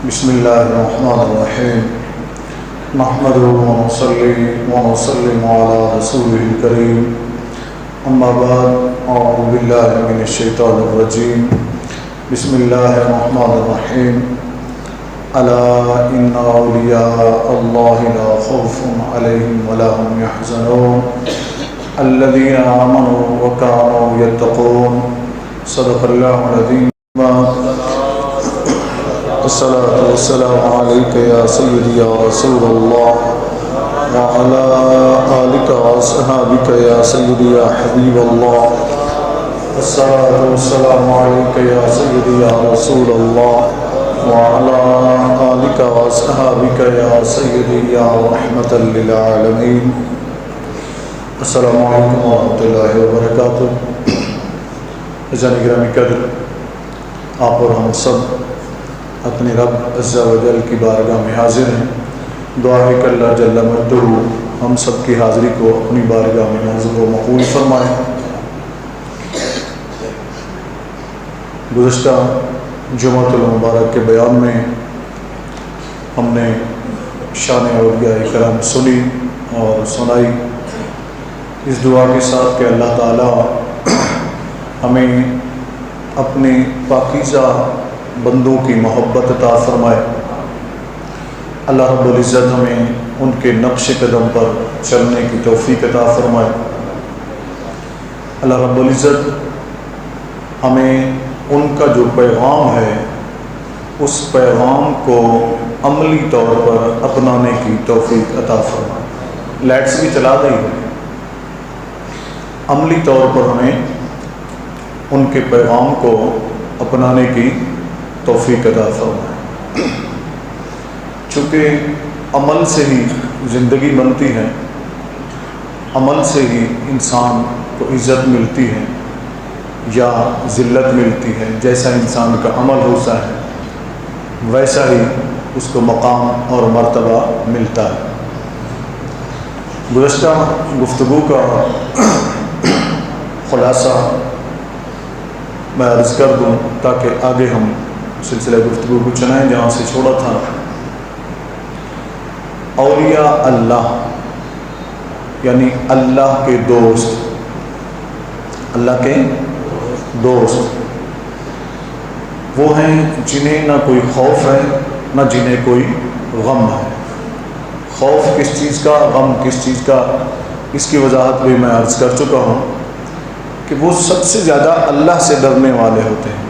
بسم الله الرحمن الرحيم نحمده ونصلي ونسلم على رسوله الكريم أما بعد أعوذ بالله من الشيطان الرجيم بسم الله الرحمن الرحيم ألا إن أولياء الله لا خوف عليهم ولا هم يحزنون الذين آمنوا وكانوا يتقون صدق الله العظيم. الصلاة والسلام عليك يا سيدي يا رسول الله وعلى آلك وأصحابك يا سيدي يا حبيب الله. الصلاة والسلام عليك يا سيدي يا رسول الله وعلى آلك وأصحابك يا سيدي يا رحمة للعالمين. السلام علیکم ورحمۃ اللہ وبرکاتہ. عزیزان گرامی قدر، آپ اور ہم سب اپنے رب عز و جل کی بارگاہ میں حاضر ہیں. دعا ہے کہ اللہ جل مجدہ ہم سب کی حاضری کو اپنی بارگاہ میں منظور و مقبول فرمائے. گزشتہ جمعۃ المبارک کے بیان میں ہم نے شان اولیاء کرام سنی اور سنائی، اس دعا کے ساتھ کہ اللہ تعالیٰ ہمیں اپنے پاکیزہ بندوں کی محبت عطا فرمائے. اللہ رب العزت ہمیں ان کے نقش قدم پر چلنے کی توفیق عطا فرمائے. اللہ رب العزت ہمیں ان کا جو پیغام ہے اس پیغام کو عملی طور پر اپنانے کی توفیق عطا فرمائے. لائٹس بھی چلا رہی ہے، عملی طور پر ہمیں ان کے پیغام کو اپنانے کی توفیق عطا فرمائے. چونکہ عمل سے ہی زندگی بنتی ہے، عمل سے ہی انسان کو عزت ملتی ہے یا ذلت ملتی ہے. جیسا انسان کا عمل ہوتا ہے ویسا ہی اس کو مقام اور مرتبہ ملتا ہے. گزشتہ گفتگو کا خلاصہ میں عرض کر دوں تاکہ آگے ہم سلسلہ گفتگو کو چلائیں جہاں سے چھوڑا تھا. اولیاء اللہ یعنی اللہ کے دوست، اللہ کے دوست وہ ہیں جنہیں نہ کوئی خوف ہے نہ جنہیں کوئی غم ہے. خوف کس چیز کا، غم کس چیز کا، اس کی وضاحت بھی میں عرض کر چکا ہوں کہ وہ سب سے زیادہ اللہ سے ڈرنے والے ہوتے ہیں.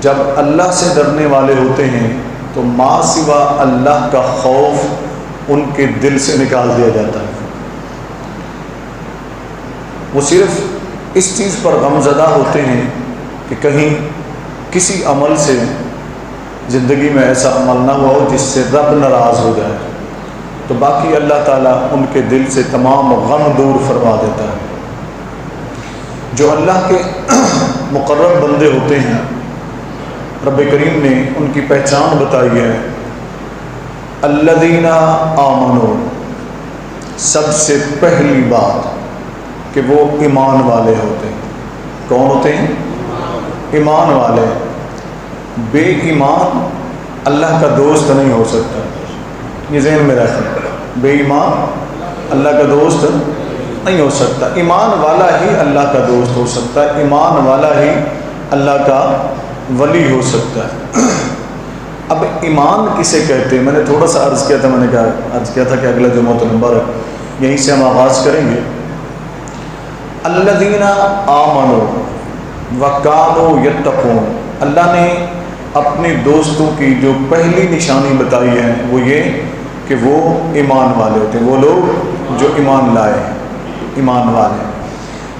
جب اللہ سے ڈرنے والے ہوتے ہیں تو ما سوا اللہ کا خوف ان کے دل سے نکال دیا جاتا ہے. وہ صرف اس چیز پر غمزدہ ہوتے ہیں کہ کہیں کسی عمل سے زندگی میں ایسا عمل نہ ہوا ہو جس سے رب ناراض ہو جائے، تو باقی اللہ تعالیٰ ان کے دل سے تمام غم دور فرما دیتا ہے. جو اللہ کے مقرب بندے ہوتے ہیں رب کریم نے ان کی پہچان بتائی ہے. الذین آمنوا، سب سے پہلی بات کہ وہ ایمان والے ہوتے ہیں. کون ہوتے ہیں؟ ایمان والے. بے ایمان اللہ کا دوست نہیں ہو سکتا، یہ ذہن میں رکھیں. بے ایمان اللہ کا دوست نہیں ہو سکتا. ایمان والا ہی اللہ کا دوست ہو سکتا ہے، ایمان والا ہی اللہ کا ولی ہو سکتا ہے. اب ایمان کسے کہتے ہیں؟ میں نے تھوڑا سا عرض کیا تھا، میں نے عرض کیا تھا کہ اگلا جمعۃ المبارک یہیں سے ہم آغاز کریں گے. الذین آمنوا وکانوا یتقون، اللہ نے اپنے دوستوں کی جو پہلی نشانی بتائی ہے وہ یہ کہ وہ ایمان والے ہوتے ہیں. وہ لوگ جو ایمان لائے، ایمان والے.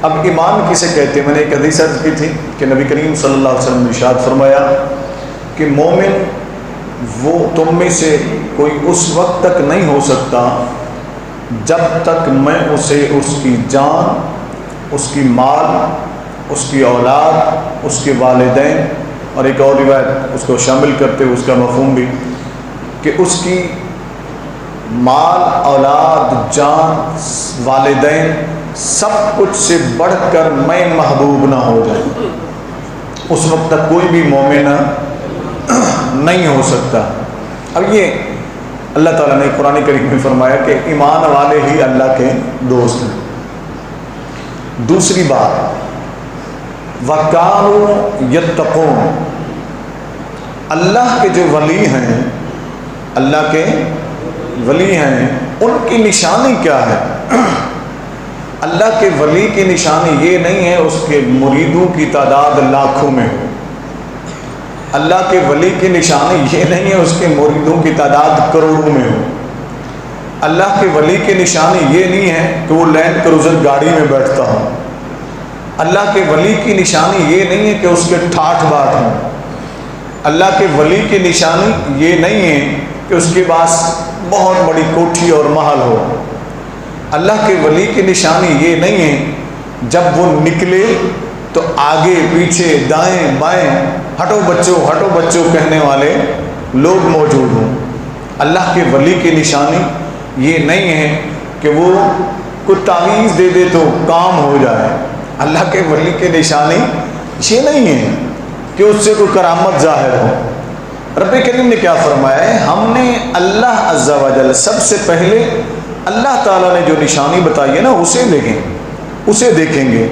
اب ایمان کسے کہتے ہیں؟ میں نے ایک حدیث عرض کی تھی کہ نبی کریم صلی اللہ علیہ وسلم نے ارشاد فرمایا کہ مومن وہ تم میں سے کوئی اس وقت تک نہیں ہو سکتا جب تک میں اسے اس کی جان، اس کی مال، اس کی اولاد، اس کے والدین، اور ایک اور روایت اس کو شامل کرتے ہوئے اس کا مفہوم بھی کہ اس کی مال، اولاد، جان، والدین سب کچھ سے بڑھ کر میں محبوب نہ ہو جائے، اس وقت تک کوئی بھی مومن نہیں ہو سکتا۔ اب یہ اللہ تعالیٰ نے قرآن کریم میں فرمایا کہ ایمان والے ہی اللہ کے دوست ہیں۔ دوسری بات، وَكَانُوا يَتَّقُونَ، اللہ کے جو ولی ہیں، اللہ کے ولی ہیں، ان کی نشانی کیا ہے؟ اللہ کے ولی کی نشانی یہ نہیں ہے اس کے مریدوں کی تعداد لاکھوں میں ہو۔ اللہ کے ولی کی نشانی یہ نہیں ہے اس کے مریدوں کی تعداد کروڑوں میں ہو۔ اللہ کے ولی کی نشانی یہ نہیں ہے کہ وہ لینڈ کروزر گاڑی میں بیٹھتا ہو۔ اللہ کے ولی کی نشانی یہ نہیں ہے کہ اس کے ٹھاٹھ باٹھ ہوں۔ اللہ کے ولی کی نشانی یہ نہیں ہے کہ اس کے پاس بہت بڑی کوٹھی اور محل ہو۔ اللہ کے ولی کی نشانی یہ نہیں ہے جب وہ نکلے تو آگے پیچھے دائیں بائیں ہٹو بچوں کہنے والے لوگ موجود ہوں۔ اللہ کے ولی کی نشانی یہ نہیں ہے کہ وہ کوئی تعویذ دے دے تو کام ہو جائے۔ اللہ کے ولی کی نشانی یہ نہیں ہے کہ اس سے کوئی کرامت ظاہر ہو۔ رب کریم نے کیا فرمایا ہے؟ ہم نے اللہ عز و جل سب سے پہلے اللہ تعالیٰ نے جو نشانی بتائی ہے نا اسے دیکھیں گے۔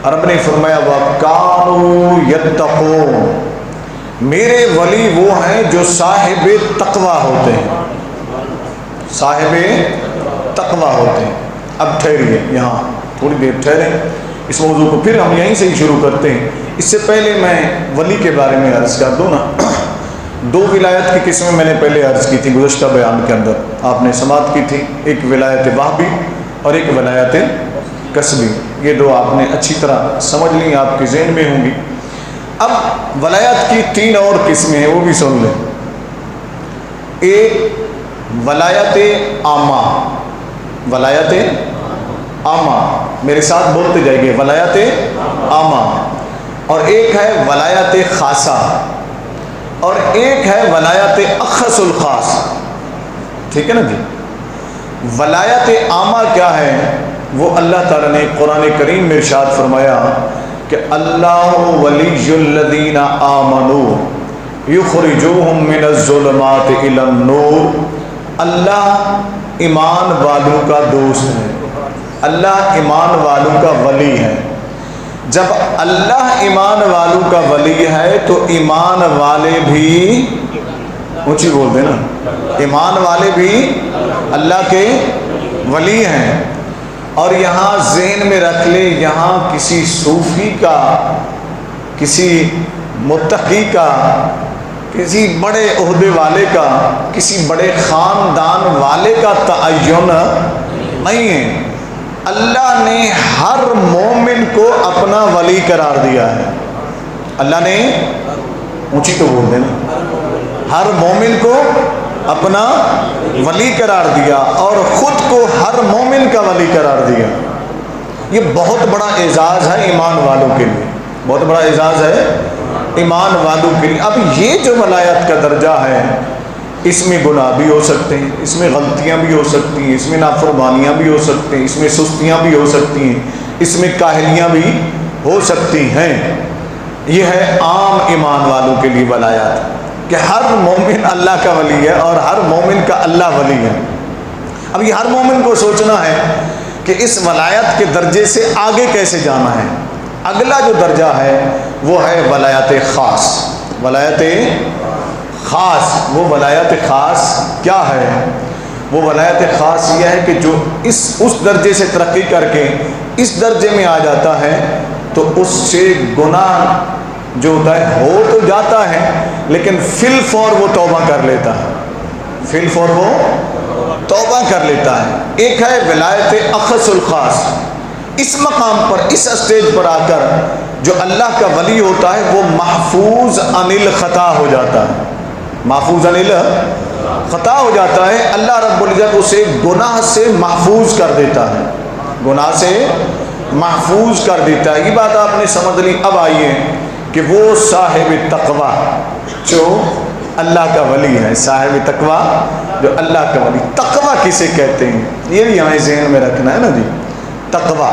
رب نے فرمایا وَكَانُوا يَتَّقُونَ، میرے ولی وہ ہیں جو صاحب تقوی ہوتے ہیں، صاحب تقوی ہوتے ہیں۔ اب ٹھہریے، یہاں تھوڑی دیر ٹھہریں، اس موضوع کو پھر ہم یہیں سے ہی شروع کرتے ہیں۔ اس سے پہلے میں ولی کے بارے میں عرض کر دوں نا، دو ولایت کی قسمیں میں نے پہلے عرض کی تھی گزشتہ بیان کے اندر، آپ نے سماعت کی تھی، ایک ولایت وہبی اور ایک ولایت کسبی۔ یہ دو آپ نے اچھی طرح سمجھ لی، آپ کے ذہن میں ہوں گی۔ اب ولایت کی تین اور قسمیں ہیں، وہ بھی سن لیں۔ ایک ولایت عامہ، ولایت عامہ، میرے ساتھ بولتے جائیں گے، ولایت عامہ، اور ایک ہے ولایت خاصہ، اور ایک ہے ولایت اخص الخاص۔ ٹھیک ہے نا جی؟ ولایت عامہ کیا ہے؟ وہ اللہ تعالیٰ نے قرآن کریم میں ارشاد فرمایا کہ اللہ ولی الذین آمنوا یخرجوہم من الظلمات الی النور، اللہ ایمان والوں کا دوست ہے، اللہ ایمان والوں کا ولی ہے۔ جب اللہ ایمان والوں کا ولی ہے تو ایمان والے بھی، اونچی بول دیں نا، ایمان والے بھی اللہ کے ولی ہیں۔ اور یہاں ذہن میں رکھ لے، یہاں کسی صوفی کا، کسی متقی کا، کسی بڑے عہدے والے کا، کسی بڑے خاندان والے کا تعین نہیں ہے۔ اللہ نے ہر مومن کو اپنا ولی قرار دیا ہے۔ اللہ نے، اونچی تو بول دینا، ہر مومن کو اپنا ولی قرار دیا اور خود کو ہر مومن کا ولی قرار دیا۔ یہ بہت بڑا اعزاز ہے ایمان والوں کے لیے، بہت بڑا اعزاز ہے ایمان والوں کے لیے۔ اب یہ جو ولایت کا درجہ ہے، اس میں گناہ بھی ہو سکتے ہیں، اس میں غلطیاں بھی ہو سکتی ہیں، اس میں نافرمانیاں بھی ہو سکتی ہیں، اس میں سستیاں بھی ہو سکتی ہیں، اس میں کاہلیاں بھی ہو سکتی ہیں۔ یہ ہے عام ایمان والوں کے لیے ولایت، کہ ہر مومن اللہ کا ولی ہے اور ہر مومن کا اللہ ولی ہے۔ اب یہ ہر مومن کو سوچنا ہے کہ اس ولایت کے درجے سے آگے کیسے جانا ہے۔ اگلا جو درجہ ہے وہ ہے ولایت خاص۔ ولایت خاص، وہ ولایت خاص کیا ہے؟ وہ ولایت خاص یہ ہے کہ جو اس درجے سے ترقی کر کے اس درجے میں آ جاتا ہے تو اس سے گناہ جو ہوتا ہے ہو تو جاتا ہے، لیکن فی الفور وہ توبہ کر لیتا ہے، فی الفور وہ توبہ کر لیتا ہے۔ ایک ہے ولایت اخص الخاص، اس مقام پر، اس اسٹیج پر آ کر جو اللہ کا ولی ہوتا ہے وہ محفوظ عن الخطا ہو جاتا ہے، محفوظ عن الخطا ہو جاتا ہے۔ اللہ رب العزت اسے گناہ سے محفوظ کر دیتا ہے، گناہ سے محفوظ کر دیتا ہے۔ یہ بات آپ نے سمجھ لی۔ اب آئیے کہ وہ صاحب تقوی جو اللہ کا ولی ہے، صاحب تقوی جو اللہ کا ولی، تقوی کسے کہتے ہیں یہ بھی ہمیں ذہن میں رکھنا ہے نا جی۔ تقوی،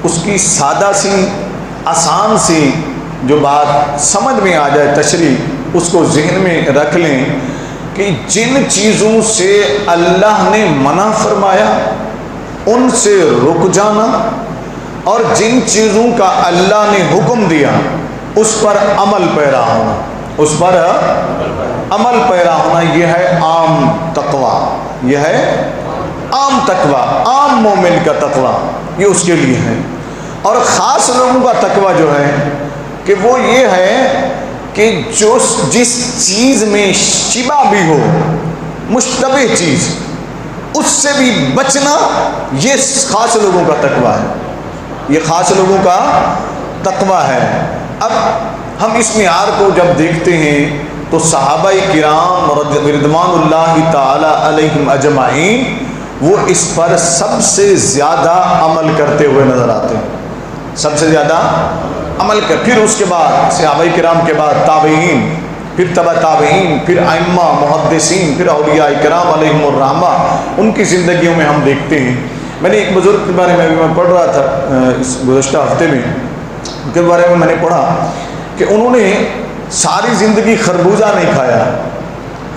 اس کی سادہ سی آسان سی جو بات سمجھ میں آ جائے تشریح، اس کو ذہن میں رکھ لیں کہ جن چیزوں سے اللہ نے منع فرمایا ان سے رک جانا، اور جن چیزوں کا اللہ نے حکم دیا اس پر عمل پیرا ہونا، اس پر عمل پیرا ہونا، یہ ہے عام تقوی، یہ ہے عام تقوی، عام مومن کا تقوی، یہ اس کے لیے ہے۔ اور خاص لوگوں کا تقوی جو ہے کہ وہ یہ ہے کہ جو جس چیز میں شبہ بھی ہو، مشتبہ چیز، اس سے بھی بچنا، یہ خاص لوگوں کا تقوی ہے، یہ خاص لوگوں کا تقوی ہے۔ اب ہم اس معیار کو جب دیکھتے ہیں تو صحابہ کرام رضوان اللہ تعالی علیہم اجمعین وہ اس پر سب سے زیادہ عمل کرتے ہوئے نظر آتے ہیں، سب سے زیادہ عمل کر، پھر اس کے بعد صحابہ کرام کے بعد تابعین، پھر تبع تابعین، پھر ائمہ محدثین، پھر اولیاء کرام علیہم الرحمہ، ان کی زندگیوں میں ہم دیکھتے ہیں۔ میں نے ایک بزرگ کے بارے میں بھی میں پڑھ رہا تھا اس گزشتہ ہفتے میں، ان کے بارے میں نے پڑھا کہ انہوں نے ساری زندگی خربوزہ نہیں کھایا،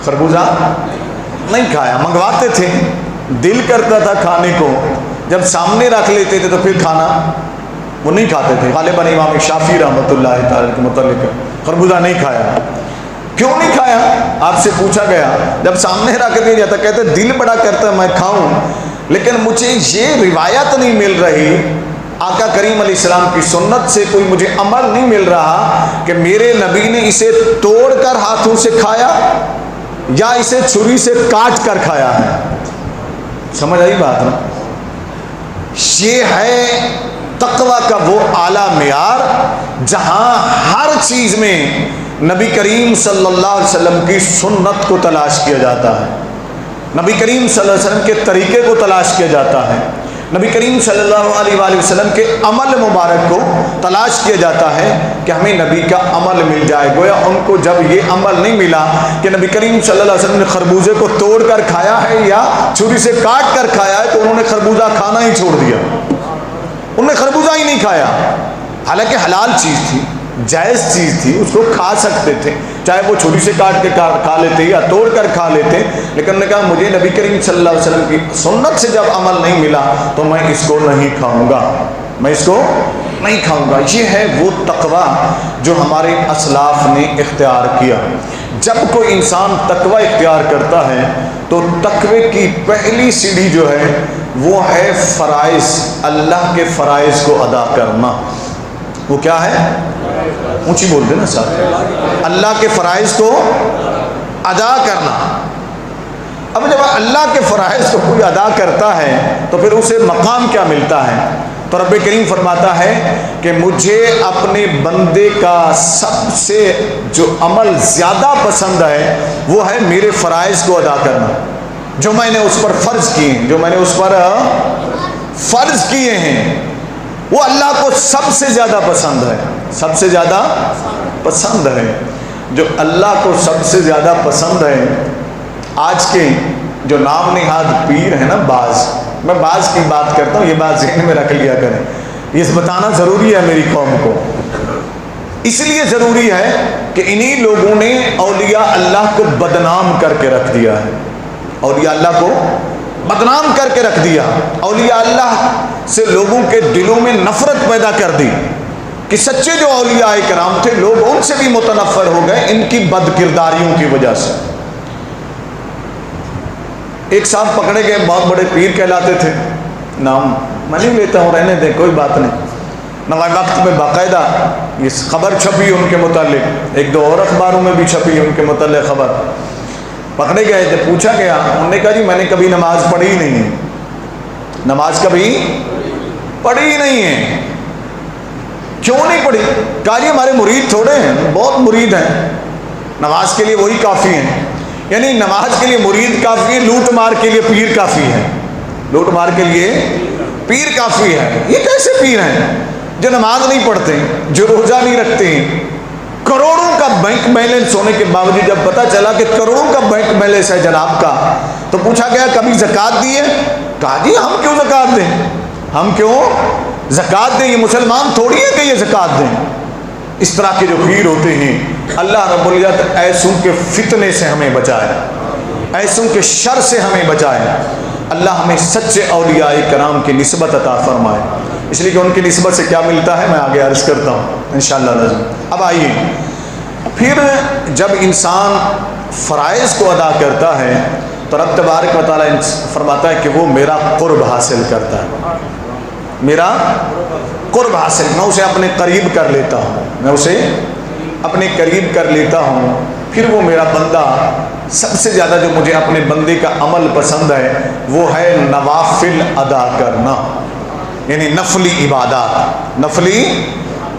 خربوزہ نہیں کھایا، منگواتے تھے، دل کرتا تھا کھانے کو، جب سامنے رکھ لیتے تھے تو پھر کھانا وہ نہیں کھاتے تھے۔ غالباً امام شافعی رحمۃ اللہ تعالی کے متعلق خربوزہ نہیں کھایا۔ کیوں نہیں کھایا؟ آپ سے پوچھا گیا، جب سامنے رکھ دیا جاتا کہتے دل بڑا کرتا ہے میں کھاؤں، لیکن مجھے یہ روایت نہیں مل رہی، آقا کریم علیہ السلام کی سنت سے کوئی مجھے عمل نہیں مل رہا کہ میرے نبی نے اسے توڑ کر ہاتھوں سے کھایا یا اسے چھری سے کاٹ کر کھایا ہے۔ سمجھ آئی بات نا؟ یہ ہے تقوی کا وہ اعلیٰ معیار جہاں ہر چیز میں نبی کریم صلی اللہ علیہ وسلم کی سنت کو تلاش کیا جاتا ہے، نبی کریم صلی اللہ علیہ وسلم کے طریقے کو تلاش کیا جاتا ہے، نبی کریم صلی اللہ علیہ وآلہ وسلم کے عمل مبارک کو تلاش کیا جاتا ہے کہ ہمیں نبی کا عمل مل جائے۔ گویا ان کو جب یہ عمل نہیں ملا کہ نبی کریم صلی اللہ علیہ وسلم نے خربوزے کو توڑ کر کھایا ہے یا چھری سے کاٹ کر کھایا ہے، تو انہوں نے خربوزہ کھانا ہی چھوڑ دیا، انہوں نے خربوزہ ہی نہیں کھایا، حالانکہ حلال چیز تھی، جائز چیز تھی، اس کو کھا سکتے تھے، چاہے وہ چھری سے کاٹ کے کھا لیتے یا توڑ کر کھا لیتے، لیکن انہوں نے کہا مجھے نبی کریم صلی اللہ علیہ وسلم کی سنت سے جب عمل نہیں ملا تو میں اس کو نہیں کھاؤں گا، میں اس کو نہیں کھاؤں گا۔ یہ ہے وہ تقوی جو ہمارے اسلاف نے اختیار کیا۔ جب کوئی انسان تقوی اختیار کرتا ہے تو تقوی کی پہلی سیڑھی جو ہے وہ ہے فرائض، اللہ کے فرائض کو ادا کرنا۔ وہ کیا ہے؟ اونچی بول دے نا صاحب، اللہ کے فرائض کو ادا کرنا۔ اب جب اللہ کے فرائض کو کوئی ادا کرتا ہے تو پھر اسے مقام کیا ملتا ہے؟ تو رب کریم فرماتا ہے کہ مجھے اپنے بندے کا سب سے جو عمل زیادہ پسند ہے وہ ہے میرے فرائض کو ادا کرنا، جو میں نے اس پر فرض کیے ہیں، جو میں نے اس پر فرض کیے ہیں، وہ اللہ کو سب سے زیادہ پسند ہے، سب سے زیادہ پسند ہے۔ جو اللہ کو سب سے زیادہ پسند ہے، آج کے جو نام نہاد پیر ہیں نا، میں بعض کی بات کرتا ہوں، یہ بات ذہن میں رکھ لیا کریں، یہ بتانا ضروری ہے میری قوم کو، اس لیے ضروری ہے کہ انہی لوگوں نے اولیاء اللہ کو بدنام کر کے رکھ دیا ہے، اولیاء اللہ کو بدنام کر کے رکھ دیا، اولیاء اللہ سے لوگوں کے دلوں میں نفرت پیدا کر دی کہ سچے جو اولیاء کرام تھے لوگ ان سے بھی متنفر ہو گئے ان کی بد کرداریوں کی وجہ سے۔ ایک صاحب پکڑے گئے، بہت بڑے پیر کہلاتے تھے، نام میں نہیں لیتا ہوں، رہنے دیں کوئی بات نہیں، نوائے وقت میں باقاعدہ یہ خبر چھپی ان کے متعلق، ایک دو اور اخباروں میں بھی چھپی ان کے متعلق خبر۔ پکڑے گئے، جب پوچھا گیا انہوں نے کہا جی میں نے کبھی نماز پڑھی ہی نہیں ہے، نماز کبھی پڑھی ہی نہیں ہے۔ کیوں نہیں پڑھی؟ کہا جی ہمارے مرید تھوڑے ہیں، بہت مرید ہیں، نماز کے لیے وہی کافی ہیں، یعنی نماز کے لیے مرید کافی ہے، لوٹ مار کے لیے پیر کافی ہے، لوٹ مار کے لیے پیر کافی ہے۔ یہ کیسے پیر ہیں جو نماز نہیں پڑھتے، جو روزہ نہیں رکھتے ہیں، کروڑوں کا بینک بیلنس ہونے کے باوجود جب پتا چلا کہ کروڑوں کا بینک بیلنس ہے جناب کا، تو پوچھا گیا کبھی زکوٰۃ دی ہے؟ کہا جی ہم کیوں زکوٰۃ دیں، ہم کیوں زکوٰۃ دیں، یہ مسلمان تھوڑی ہے کہ یہ زکوٰۃ دیں۔ اس طرح کے جو پیر ہوتے ہیں اللہ رب العزت ایسوں کے فتنے سے ہمیں بچائے، ایسوں کے شر سے ہمیں بچائے۔ اللہ ہمیں سچے اولیاء کرام کی نسبت عطا فرمائے، اس لیے کہ ان کی نسبت سے کیا ملتا ہے میں آگے عرض کرتا ہوں انشاءاللہ لازم۔ اب آئیے، پھر جب انسان فرائض کو ادا کرتا ہے تو رب تبارک و تعالیٰ فرماتا ہے کہ وہ میرا قرب حاصل کرتا ہے، میرا قرب حاصل، میں اسے اپنے قریب کر لیتا ہوں، میں اسے اپنے قریب کر لیتا ہوں۔ پھر وہ میرا بندہ، سب سے زیادہ جو مجھے اپنے بندے کا عمل پسند ہے وہ ہے نوافل ادا کرنا، یعنی نفلی عبادات۔ نفلی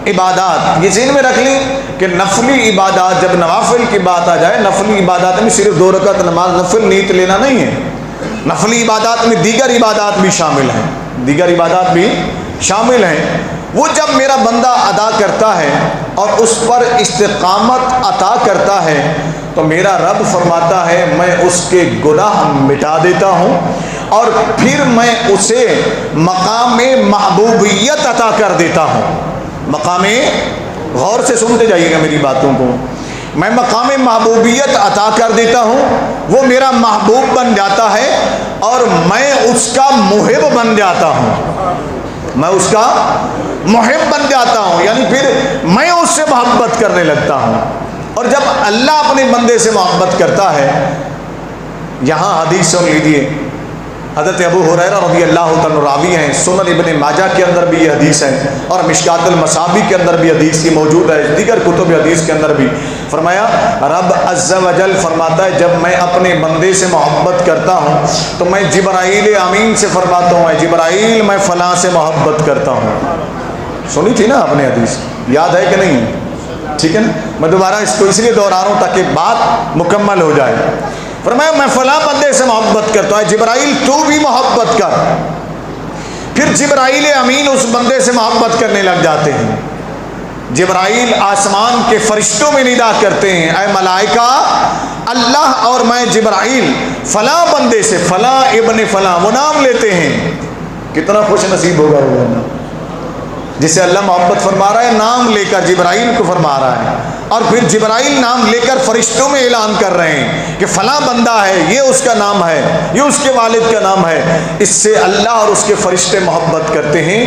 عبادات یہ ذہن میں رکھ لیں کہ نفلی عبادات، جب نوافل کی بات آ جائے، نفلی عبادات میں صرف 2 رکعت نماز نفل نیت لینا نہیں ہے، نفلی عبادات میں دیگر عبادات بھی شامل ہیں، دیگر عبادات بھی شامل ہیں۔ وہ جب میرا بندہ ادا کرتا ہے اور اس پر استقامت عطا کرتا ہے تو میرا رب فرماتا ہے میں اس کے گناہ مٹا دیتا ہوں اور پھر میں اسے مقام محبوبیت عطا کر دیتا ہوں۔ مقام، غور سے سنتے جائیے گا میری باتوں کو، میں مقام محبوبیت عطا کر دیتا ہوں، وہ میرا محبوب بن جاتا ہے اور میں اس کا محب بن جاتا ہوں، میں اس کا محب بن جاتا ہوں، یعنی پھر میں اس سے محبت کرنے لگتا ہوں۔ اور جب اللہ اپنے بندے سے محبت کرتا ہے، یہاں حدیث سن لیجیے، حضرت ابو ہریرہ رضی اللہ تعالیٰ راوی ہیں، سنن ابن ماجہ کے اندر بھی یہ حدیث ہے اور مشکات المصابیح کے اندر بھی حدیث کی موجود ہے، دیگر کتب حدیث کے اندر بھی فرمایا، رب عز و جل فرماتا ہے جب میں اپنے بندے سے محبت کرتا ہوں تو میں جبرائیل امین سے فرماتا ہوں، جبرائیل میں فلاں سے محبت کرتا ہوں۔ سنی تھی نا آپ نے حدیث، یاد ہے کہ نہیں؟ ٹھیک ہے نا، میں دوبارہ اس کو اس لیے دوہرا رہا ہوں تاکہ بات مکمل ہو جائے۔ فرمایا میں فلاں بندے سے محبت کرتا ہوں، جبرائیل تو بھی محبت کر۔ پھر جبرائیل امین اس بندے سے محبت کرنے لگ جاتے ہیں، جبرائیل آسمان کے فرشتوں میں ندا کرتے ہیں، اے ملائکہ، اللہ اور میں جبرائیل فلاں بندے سے، فلاں ابن فلاں، وہ نام لیتے ہیں۔ کتنا خوش نصیب ہوگا وہ بندہ جسے اللہ محبت فرما رہا ہے، نام لے کر جبرائیل کو فرما رہا ہے، اور پھر جبرائیل نام لے کر فرشتوں میں اعلان کر رہے ہیں کہ فلاں بندہ ہے، یہ اس کا نام ہے، یہ اس کے والد کا نام ہے۔ اس سے اللہ اور اس کے فرشتے محبت کرتے ہیں،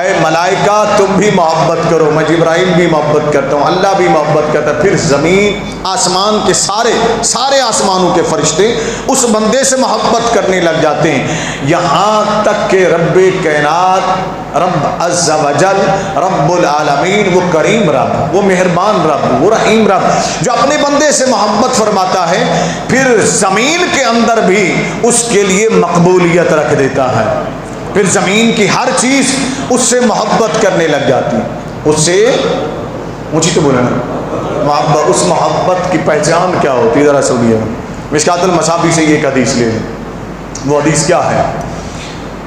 اے ملائکہ تم بھی محبت کرو، میں جبرائیل بھی محبت کرتا ہوں، اللہ بھی محبت کرتا ہے۔ پھر زمین، آسمان کے سارے آسمانوں کے فرشتے اس بندے سے محبت کرنے لگ جاتے ہیں، یہاں تک کہ رب کائنات، رب عز و جل، رب العالمین، وہ کریم رب، وہ مہربان رب، وہ رحیم رب جو اپنے بندے سے محبت فرماتا ہے، پھر زمین کے اندر بھی اس کے لیے مقبولیت رکھ دیتا ہے، پھر زمین کی ہر چیز اس سے محبت کرنے لگ جاتی ہے، اس سے مجھے تو بولا نا محبت، اس محبت کی پہچان کیا ہوتی ہے؟ ذرا سنیے، مشکات المصابیح سے یہ ایک حدیث لے لیں۔ وہ حدیث کیا ہے؟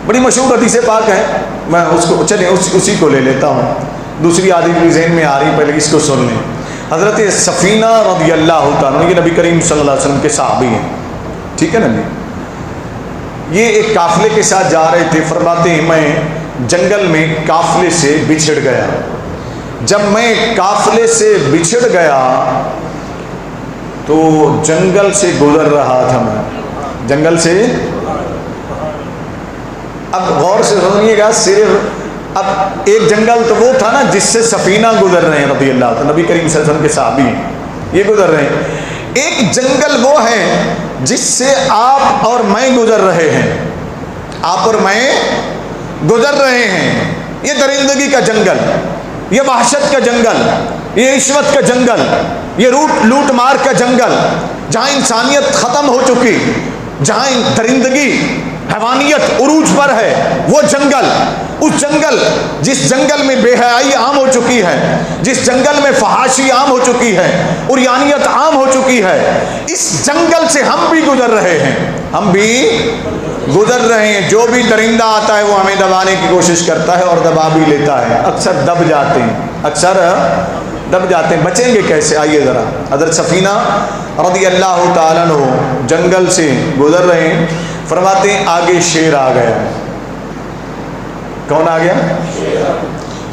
بڑی مشہور حدیث پاک ہے، میں اس کو چلیں اسی کو لے لیتا ہوں، دوسری حدیث بھی ذہن میں آ رہی، پہلے اس کو سن لیں۔ حضرت سفینہ رضی اللہ تعالیٰ، یہ نبی کریم صلی اللہ علیہ وسلم کے صحابی ہیں، ٹھیک ہے نا جی، یہ ایک قافلے کے ساتھ جا رہے تھے، فرماتے ہیں میں جنگل میں قافلے سے بچھڑ گیا، جب میں قافلے سے بچھڑ گیا تو جنگل سے گزر رہا تھا، میں جنگل سے، اب غور سے سنیے گا، صرف اب ایک جنگل تو وہ تھا نا جس سے سفینہ گزر رہے ہیں رضی اللہ تعالیٰ، نبی کریم صلی اللہ علیہ وسلم کے صحابی ہیں، یہ گزر رہے ہیں، ایک جنگل وہ ہے جس سے آپ اور میں گزر رہے ہیں، آپ اور میں گزر رہے ہیں، یہ درندگی کا جنگل، یہ وحشت کا جنگل، یہ رشوت کا جنگل، یہ لوٹ مار کا جنگل، جہاں انسانیت ختم ہو چکی، جہاں درندگی، حیوانیت عروج پر ہے، وہ جنگل، اس جنگل، جس جنگل میں بے حیائی عام ہو چکی ہے، جس جنگل میں فحاشی عام ہو چکی ہے، عریانیت عام ہو چکی ہے، اس جنگل سے ہم بھی گزر رہے ہیں، ہم بھی گزر رہے ہیں۔ جو بھی درندہ آتا ہے وہ ہمیں دبانے کی کوشش کرتا ہے اور دبا بھی لیتا ہے، اکثر دب جاتے ہیں، اکثر دب جاتے ہیں، بچیں گے کیسے؟ آئیے ذرا، حضرت سفینہ رضی اللہ تعالیٰ عنہ جنگل سے گزر رہے ہیں، فرماتے ہیں آگے شیر آ گیا۔ کون آ گیا؟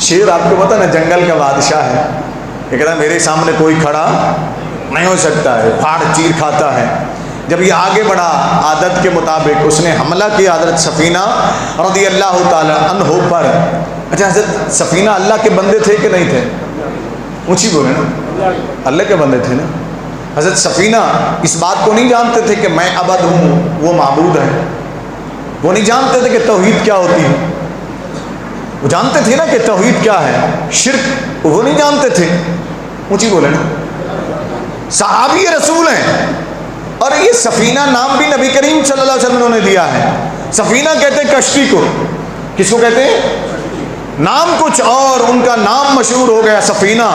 شیر، آپ کو پتہ نا جنگل کا بادشاہ ہے، یہ کہتا ہے میرے سامنے کوئی کھڑا نہیں ہو سکتا ہے، پھاڑ چیر کھاتا ہے۔ جب یہ آگے بڑھا عادت کے مطابق اس نے حملہ کیا حضرت سفینہ رضی اللہ تعالی عنہ پر۔ اچھا حضرت سفینہ اللہ کے بندے تھے کہ نہیں تھے؟ اونچی بولے نا، اللہ کے بندے تھے نا۔ حضرت سفینہ اس بات کو نہیں جانتے تھے کہ میں عبد ہوں، وہ معبود ہے۔ وہ نہیں جانتے تھے کہ توحید کیا ہوتی ہے، وہ جانتے تھے نا کہ توحید کیا ہے، شرک وہ نہیں جانتے تھے۔ اونچی بولے نا، صحابی رسول ہیں، اور یہ سفینہ نام بھی نبی کریم صلی اللہ علیہ وسلم نے دیا ہے۔ سفینہ کہتے ہیں کشتی کو، کس کو کہتے ہیں؟ نام کچھ اور، ان کا نام مشہور ہو گیا سفینہ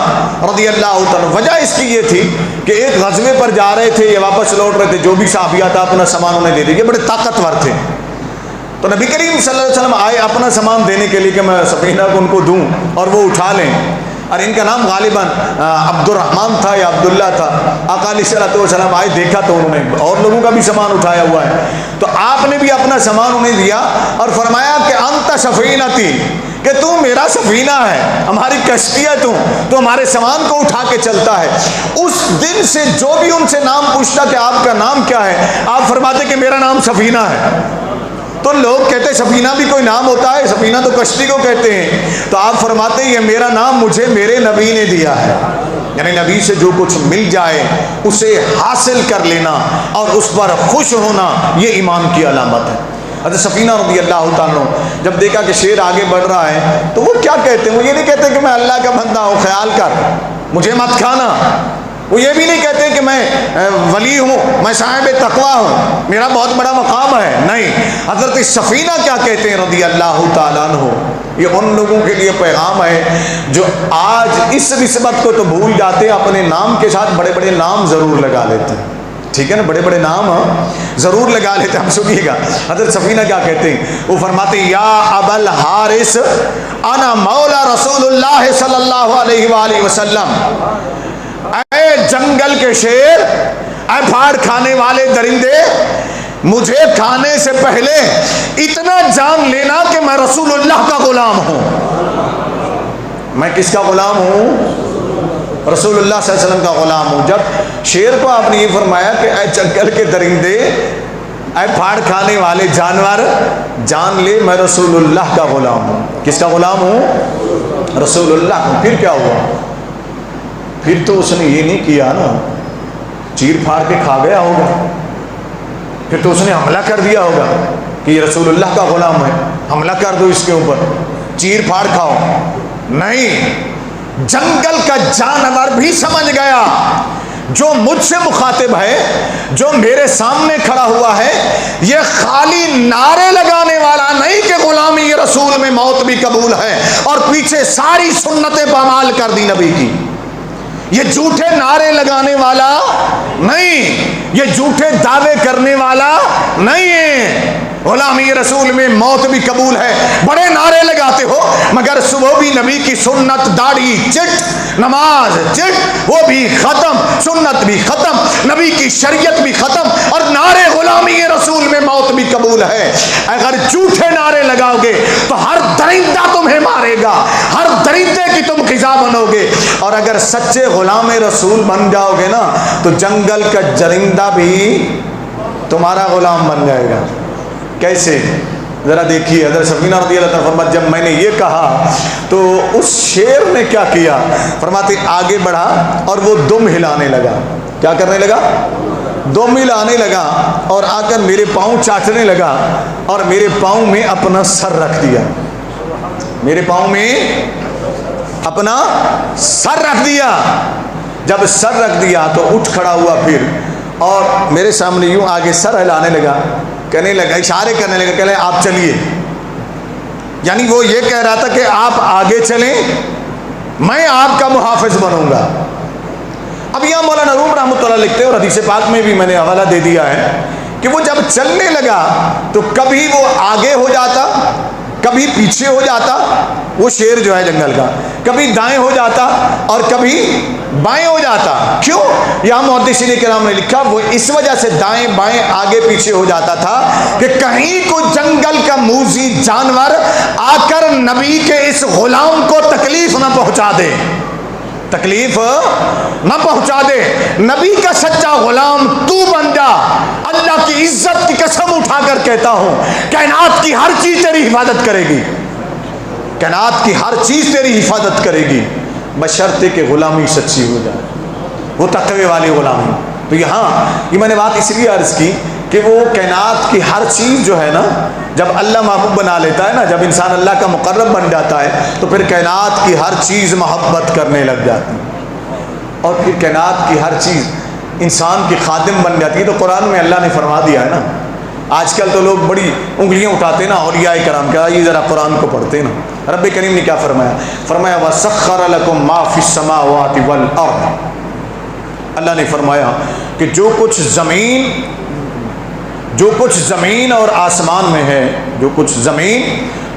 رضی اللہ تعالیٰ۔ وجہ اس کی یہ تھی کہ ایک غزوے پر جا رہے تھے، یہ واپس لوٹ رہے تھے، جو بھی صحابیہ تھا اپنا سامان انہیں دے دیا، یہ بڑے طاقتور تھے۔ تو نبی کریم صلی اللہ علیہ وسلم آئے اپنا سامان دینے کے لیے کہ میں سفینہ کو ان کو دوں اور وہ اٹھا لیں، اور ان کا نام غالباً عبد الرحمن تھا یا عبداللہ تھا۔ آقا علیہ الصلوۃ والسلام آئے، دیکھا تو انہوں نے اور لوگوں کا بھی سامان اٹھایا ہوا ہے، تو آپ نے بھی اپنا سامان انہیں دیا اور فرمایا کہ انت سفینتی، کہ تو میرا سفینہ ہے، ہماری کشتی ہے، تو ہمارے سامان کو اٹھا کے چلتا ہے۔ اس دن سے جو بھی ان سے نام پوچھتا کہ آپ کا نام کیا ہے، آپ فرماتے کہ میرا نام سفینہ ہے۔ تو لوگ کہتے سفینہ بھی کوئی نام ہوتا ہے، سفینہ تو کشتی کو کہتے ہیں، تو آپ فرماتے یہ میرا نام مجھے میرے نبی نے دیا ہے۔ یعنی نبی سے جو کچھ مل جائے اسے حاصل کر لینا اور اس پر خوش ہونا، یہ ایمان کی علامت ہے۔ حضرت سفینہ رضی اللہ تعالیٰ جب دیکھا کہ شیر آگے بڑھ رہا ہے تو وہ کیا کہتے ہیں؟ وہ یہ نہیں کہتے کہ میں اللہ کا بندہ ہوں، خیال کر مجھے مت کھانا۔ وہ یہ بھی نہیں کہتے کہ میں ولی ہوں، میں صاحب تقویٰ ہوں، میرا بہت بڑا مقام ہے، نہیں۔ حضرت سفینہ کیا کہتے ہیں رضی اللہ تعالیٰ عنہ؟ یہ ان لوگوں کے لیے پیغام ہے جو آج اس نسبت کو تو بھول جاتے ہیں، اپنے نام کے ساتھ بڑے بڑے نام ضرور لگا لیتے ہیں، ٹھیک ہے نا، بڑے بڑے نام ضرور لگا لیتے ہیں۔ ہم سنیے گا حضرت سفینہ کیا کہتے ہیں، وہ فرماتے ہیں یا ابا الحارث انا مولا رسول اللہ صلی اللہ علیہ وآلہ وسلم، اے جنگل کے شیر، اے پھاڑ کھانے والے درندے، مجھے کھانے سے پہلے اتنا جان لینا کہ میں رسول اللہ کا غلام ہوں۔ میں کس کا غلام ہوں؟ رسول اللہ صلی اللہ علیہ وسلم کا غلام ہوں۔ جب شیر کو آپ نے یہ فرمایا کہ اے جنگل کے درندے، اے پھاڑ کھانے والے جانور، جان لے میں رسول اللہ کا غلام ہوں۔ کس کا غلام ہوں؟ رسول اللہ کا۔ پھر کیا ہوا؟ پھر تو اس نے یہ نہیں کیا نا، چیر پھاڑ کے کھا گیا ہوگا، پھر تو اس نے حملہ کر دیا ہوگا کہ یہ رسول اللہ کا غلام ہے، حملہ کر دو اس کے اوپر، چیر پھاڑ کھاؤ۔ نہیں، جنگل کا جانور بھی سمجھ گیا جو مجھ سے مخاطب ہے، جو میرے سامنے کھڑا ہوا ہے، یہ خالی نعرے لگانے والا نہیں کہ غلامی رسول میں موت بھی قبول ہے، اور پیچھے ساری سنتیں پامال کر دی نبی کی۔ یہ جھوٹے نعرے لگانے والا نہیں، یہ جھوٹے دعوے کرنے والا نہیں ہے۔ غلامی رسول میں موت بھی قبول ہے، بڑے نعرے لگاتے ہو مگر صبح بھی نبی کی سنت، داڑھی چٹ، نماز چٹ، وہ بھی ختم، سنت بھی ختم، نبی کی شریعت بھی ختم، اور نعرے غلامی رسول میں موت بھی قبول ہے۔ اگر جھوٹے نعرے لگاؤ گے تو ہر درندہ تمہیں مارے گا، ہر درندے کی تم غذا بنو گے، اور اگر سچے غلام رسول بن جاؤ گے نا تو جنگل کا درندہ بھی تمہارا غلام بن جائے گا۔ کیسے؟ ذرا دیکھیے حضرت سفینہ رضی اللہ عنہ فرماتے جب میں نے یہ کہا تو اس شیر نے کیا کیا؟ فرماتے آگے بڑھا اور وہ دم ہلانے لگا۔ کیا کرنے لگا؟ دم ہلانے لگا، اور آ کر میرے پاؤں چاٹنے لگا، اور میرے پاؤں میں اپنا سر رکھ دیا، میرے پاؤں میں اپنا سر رکھ دیا۔ جب سر رکھ دیا تو اٹھ کھڑا ہوا پھر، اور میرے سامنے یوں آگے سر ہلانے لگا، کہنے لگا، اشارے کرنے لگا، کہنے آپ چلیے، یعنی وہ یہ کہہ رہا تھا کہ آپ آگے چلیں، میں آپ کا محافظ بنوں گا۔ اب یہاں مولانا روم رحمۃ اللہ لکھتے ہیں، اور حدیث پاک میں بھی میں نے حوالہ دے دیا ہے کہ وہ جب چلنے لگا تو کبھی وہ آگے ہو جاتا، کبھی پیچھے ہو جاتا، وہ شیر جو ہے جنگل کا، کبھی دائیں ہو جاتا اور کبھی بائیں ہو جاتا۔ کیوں؟ یہاں محدثین کرام نے لکھا وہ اس وجہ سے دائیں بائیں آگے پیچھے ہو جاتا تھا کہ کہیں کو جنگل کا موذی جانور آ کر نبی کے اس غلام کو تکلیف نہ پہنچا دے۔ تکلیف نہ پہنچا دے. نبی کا سچا غلام تو بن جا. اللہ کی عزت کی قسم اٹھا کر کہتا ہوں کائنات کی ہر چیز تیری حفاظت کرے گی. کائنات کی ہر چیز تیری حفاظت کرے گی بشرطے کہ غلامی سچی ہو جائے, وہ تقوی والی غلامی. تو یہاں یہ میں نے بات اس لیے عرض کی کہ وہ کائنات کی ہر چیز جو ہے نا, جب اللہ محبوب بنا لیتا ہے نا, جب انسان اللہ کا مقرب بن جاتا ہے تو پھر کائنات کی ہر چیز محبت کرنے لگ جاتی ہے, اور پھر کائنات کی ہر چیز انسان کی خادم بن جاتی ہے. تو قرآن میں اللہ نے فرما دیا ہے نا. آج کل تو لوگ بڑی انگلیاں اٹھاتے ہیں نا اولیاء کرام کا, یہ ذرا قرآن کو پڑھتے ہیں نا. رب کریم نے کیا فرمایا؟ فرمایا وَسَخَّرَ لَكُم مَّا فِي السَّمَاوَاتِ وَالْأَرْضِ. اللہ نے فرمایا کہ جو کچھ زمین اور آسمان میں ہے, جو کچھ زمین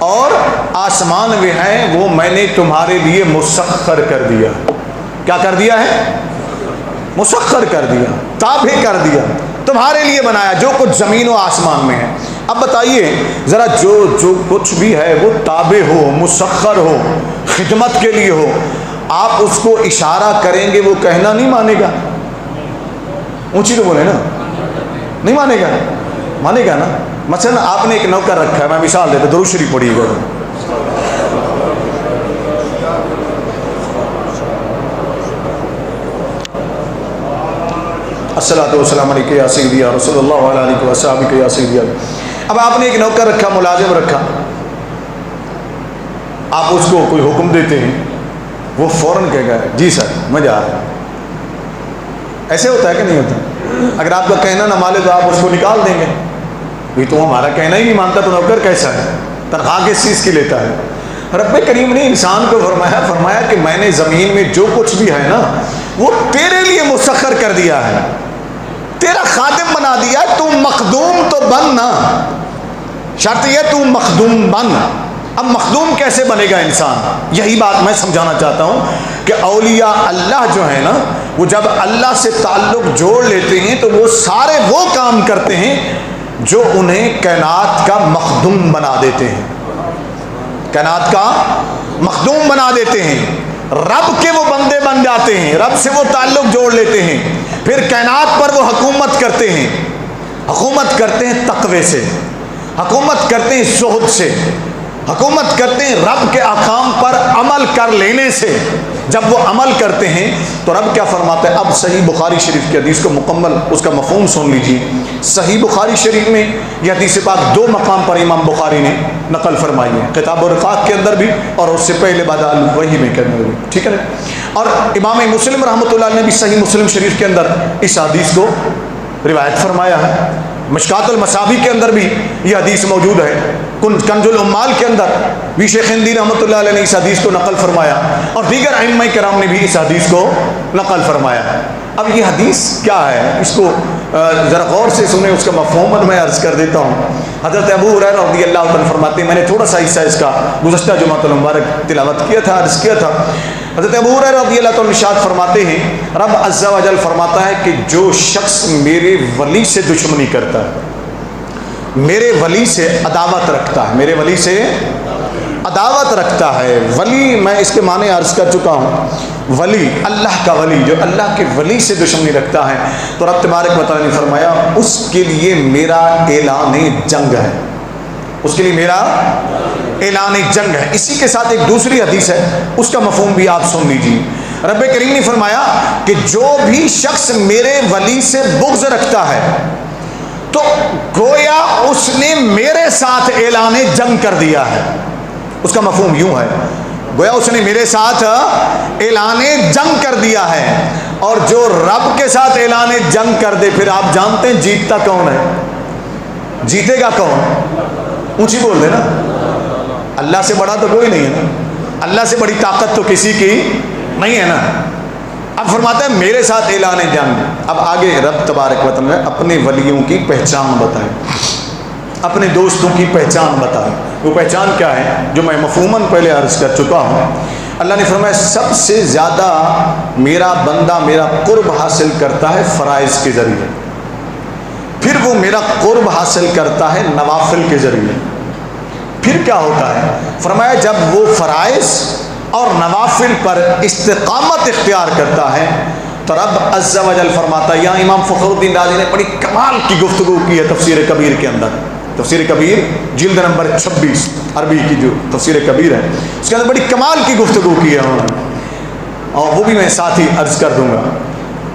اور آسمان میں ہے وہ میں نے تمہارے لیے مسخر کر دیا. کیا کر دیا ہے؟ مسخر کر دیا, تابع کر دیا, تمہارے لیے بنایا جو کچھ زمین و آسمان میں ہے. اب بتائیے ذرا, جو کچھ بھی ہے وہ تابع ہو, مسخر ہو, خدمت کے لیے ہو, آپ اس کو اشارہ کریں گے وہ کہنا نہیں مانے گا؟ اونچی تو بولے نا, نہیں مانے گا؟ مانے گا نا. مثلا آپ نے ایک نوکر رکھا ہے, میں مثال دیتا, درود شریف پڑھیے گا. الصلاۃ والسلام علیکم یا سیدی یا رسول اللہ وعلی آلہ وصحبہ یا سیدی. اب آپ نے ایک نوکر رکھا, ملازم رکھا, آپ اس کو کوئی حکم دیتے ہیں, وہ فوراً کہے گا جی سر میں جا رہا ہوں. ایسے ہوتا ہے کہ نہیں ہوتا؟ اگر آپ کا کہنا نہ مانے تو آپ اس کو نکال دیں گے. یہ تو ہمارا کہنا ہی نہیں مانتا تو نوکر کیسا ہے؟ تنخواہ کس چیز کی لیتا ہے؟ رب کریم نے انسان کو فرمایا کہ میں نے زمین میں جو کچھ بھی ہے نا وہ تیرے لیے مسخر کر دیا ہے, تیرا خادم بنا دیا. تو مخدوم تو بن نا, شرط یہ تو مخدوم بن. اب مخدوم کیسے بنے گا انسان؟ یہی بات میں سمجھانا چاہتا ہوں کہ اولیاء اللہ جو ہے نا, وہ جب اللہ سے تعلق جوڑ لیتے ہیں تو وہ سارے وہ کام کرتے ہیں جو انہیں کائنات کا مخدوم بنا دیتے ہیں. کائنات کا مخدوم بنا دیتے ہیں, رب کے وہ بندے بن جاتے ہیں, رب سے وہ تعلق جوڑ لیتے ہیں, پھر کائنات پر وہ حکومت کرتے ہیں. حکومت کرتے ہیں تقوی سے, حکومت کرتے ہیں زہد سے, حکومت کرتے ہیں رب کے احکام پر عمل کر لینے سے. جب وہ عمل کرتے ہیں تو رب کیا فرماتا ہے؟ اب صحیح بخاری شریف کی حدیث کو مکمل اس کا مفہوم سن لیجیے. صحیح بخاری شریف میں یہ حدیث پاک دو مقام پر امام بخاری نے نقل فرمائی ہے, کتاب الرقاق کے اندر بھی اور اس سے پہلے بعد الوحی میں کے اندر بھی, ٹھیک ہے نا. اور امام مسلم رحمۃ اللہ نے بھی صحیح مسلم شریف کے اندر اس حدیث کو روایت فرمایا ہے. مشکات المصابیح کے اندر بھی یہ حدیث موجود ہے. کنز العمال کے اندر بھی شیخ ہندی رحمۃ اللہ علیہ نے اس حدیث کو نقل فرمایا, اور دیگر ائمہ کرام نے بھی اس حدیث کو نقل فرمایا. اب یہ حدیث کیا ہے, اس کو ذرا غور سے سنیں, اس کا مفہوم میں عرض کر دیتا ہوں. حضرت ابو ہریرہ رضی اللہ عنہ فرماتے ہیں, میں نے تھوڑا سا حصہ اس کا گزشتہ جمعۃ المبارک تلاوت کیا تھا, عرض کیا تھا. حضرت ابو ہریرہ رضی اللہ عنہ ارشاد فرماتے ہیں, رب عز و جل فرماتا ہے کہ جو شخص میرے ولی سے دشمنی کرتا ہے, میرے ولی سے عداوت رکھتا ہے, میرے ولی سے عداوت رکھتا ہے. ولی میں اس کے معنی عرض کر چکا ہوں, ولی اللہ کا ولی, جو اللہ کے ولی سے دشمنی رکھتا ہے تو رب تبارک و تعالی نے فرمایا اس کے لیے میرا اعلان جنگ ہے, اس کے لیے میرا اعلان جنگ ہے. اسی کے ساتھ ایک دوسری حدیث ہے, اس کا مفہوم بھی آپ سن لیجیے. رب کریم نے فرمایا کہ جو بھی شخص میرے ولی سے بغض رکھتا ہے تو گویا اس نے میرے ساتھ اعلان جنگ کر دیا ہے. اس کا مفہوم یوں ہے, گویا اس نے میرے ساتھ اعلان جنگ کر دیا ہے. اور جو رب کے ساتھ اعلان جنگ کر دے, پھر آپ جانتے ہیں جیتتا کون ہے, جیتے گا کون؟ اونچی بول دے نا, اللہ سے بڑا تو کوئی نہیں ہے نا, اللہ سے بڑی طاقت تو کسی کی نہیں ہے نا. اب فرماتا ہے میرے ساتھ اعلان جنگ. اب آگے رب تبارک و تعالی اپنے ولیوں کی پہچان بتائے, اپنے دوستوں کی پہچان بتائے. وہ پہچان کیا ہے جو میں مفہوماً پہلے عرض کر چکا ہوں. اللہ نے فرمایا سب سے زیادہ میرا بندہ میرا قرب حاصل کرتا ہے فرائض کے ذریعے, پھر وہ میرا قرب حاصل کرتا ہے نوافل کے ذریعے. پھر کیا ہوتا ہے؟ فرمایا جب وہ فرائض اور نوافل پر استقامت اختیار کرتا ہے تو رب عز و جل فرماتا ہے. یہاں امام فخر الدین رازی نے بڑی کمال کی گفتگو کی ہے تفسیر کبیر کے اندر. تفسیر کبیر جلد نمبر 26 عربی کی جو تفسیر کبیر ہے اس کے اندر بڑی کمال کی گفتگو کی ہے انہوں نے, اور وہ بھی میں ساتھ ہی عرض کر دوں گا.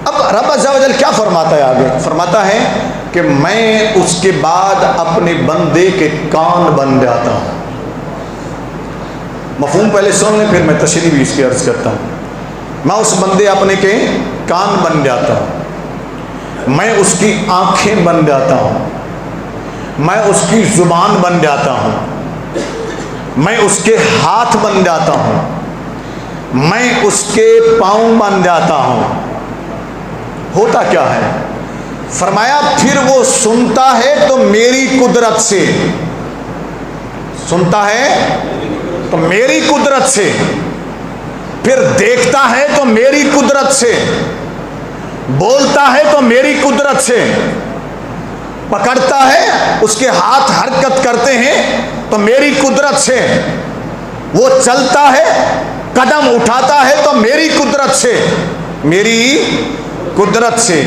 اب رب عز و جل کیا فرماتا ہے آگے؟ فرماتا ہے کہ میں اس کے بعد اپنے بندے کے کان بن جاتا ہوں. مفہوم پہلے سن لیں پھر میں تشریح بھی اس کی عرض کرتا ہوں. میں اس بندے اپنے کے کان بن جاتا ہوں, میں اس کی آنکھیں بن جاتا ہوں, میں اس کی زبان بن جاتا ہوں, میں اس کے ہاتھ بن جاتا ہوں, میں اس کے پاؤں بن جاتا ہوں. ہوتا کیا ہے؟ فرمایا پھر وہ سنتا ہے تو میری قدرت سے, سنتا ہے تو میری قدرت سے, پھر دیکھتا ہے تو میری قدرت سے, بولتا ہے تو میری قدرت سے, پکڑتا ہے اس کے ہاتھ حرکت کرتے ہیں تو میری قدرت سے, وہ چلتا ہے قدم اٹھاتا ہے تو میری قدرت سے, میری قدرت سے.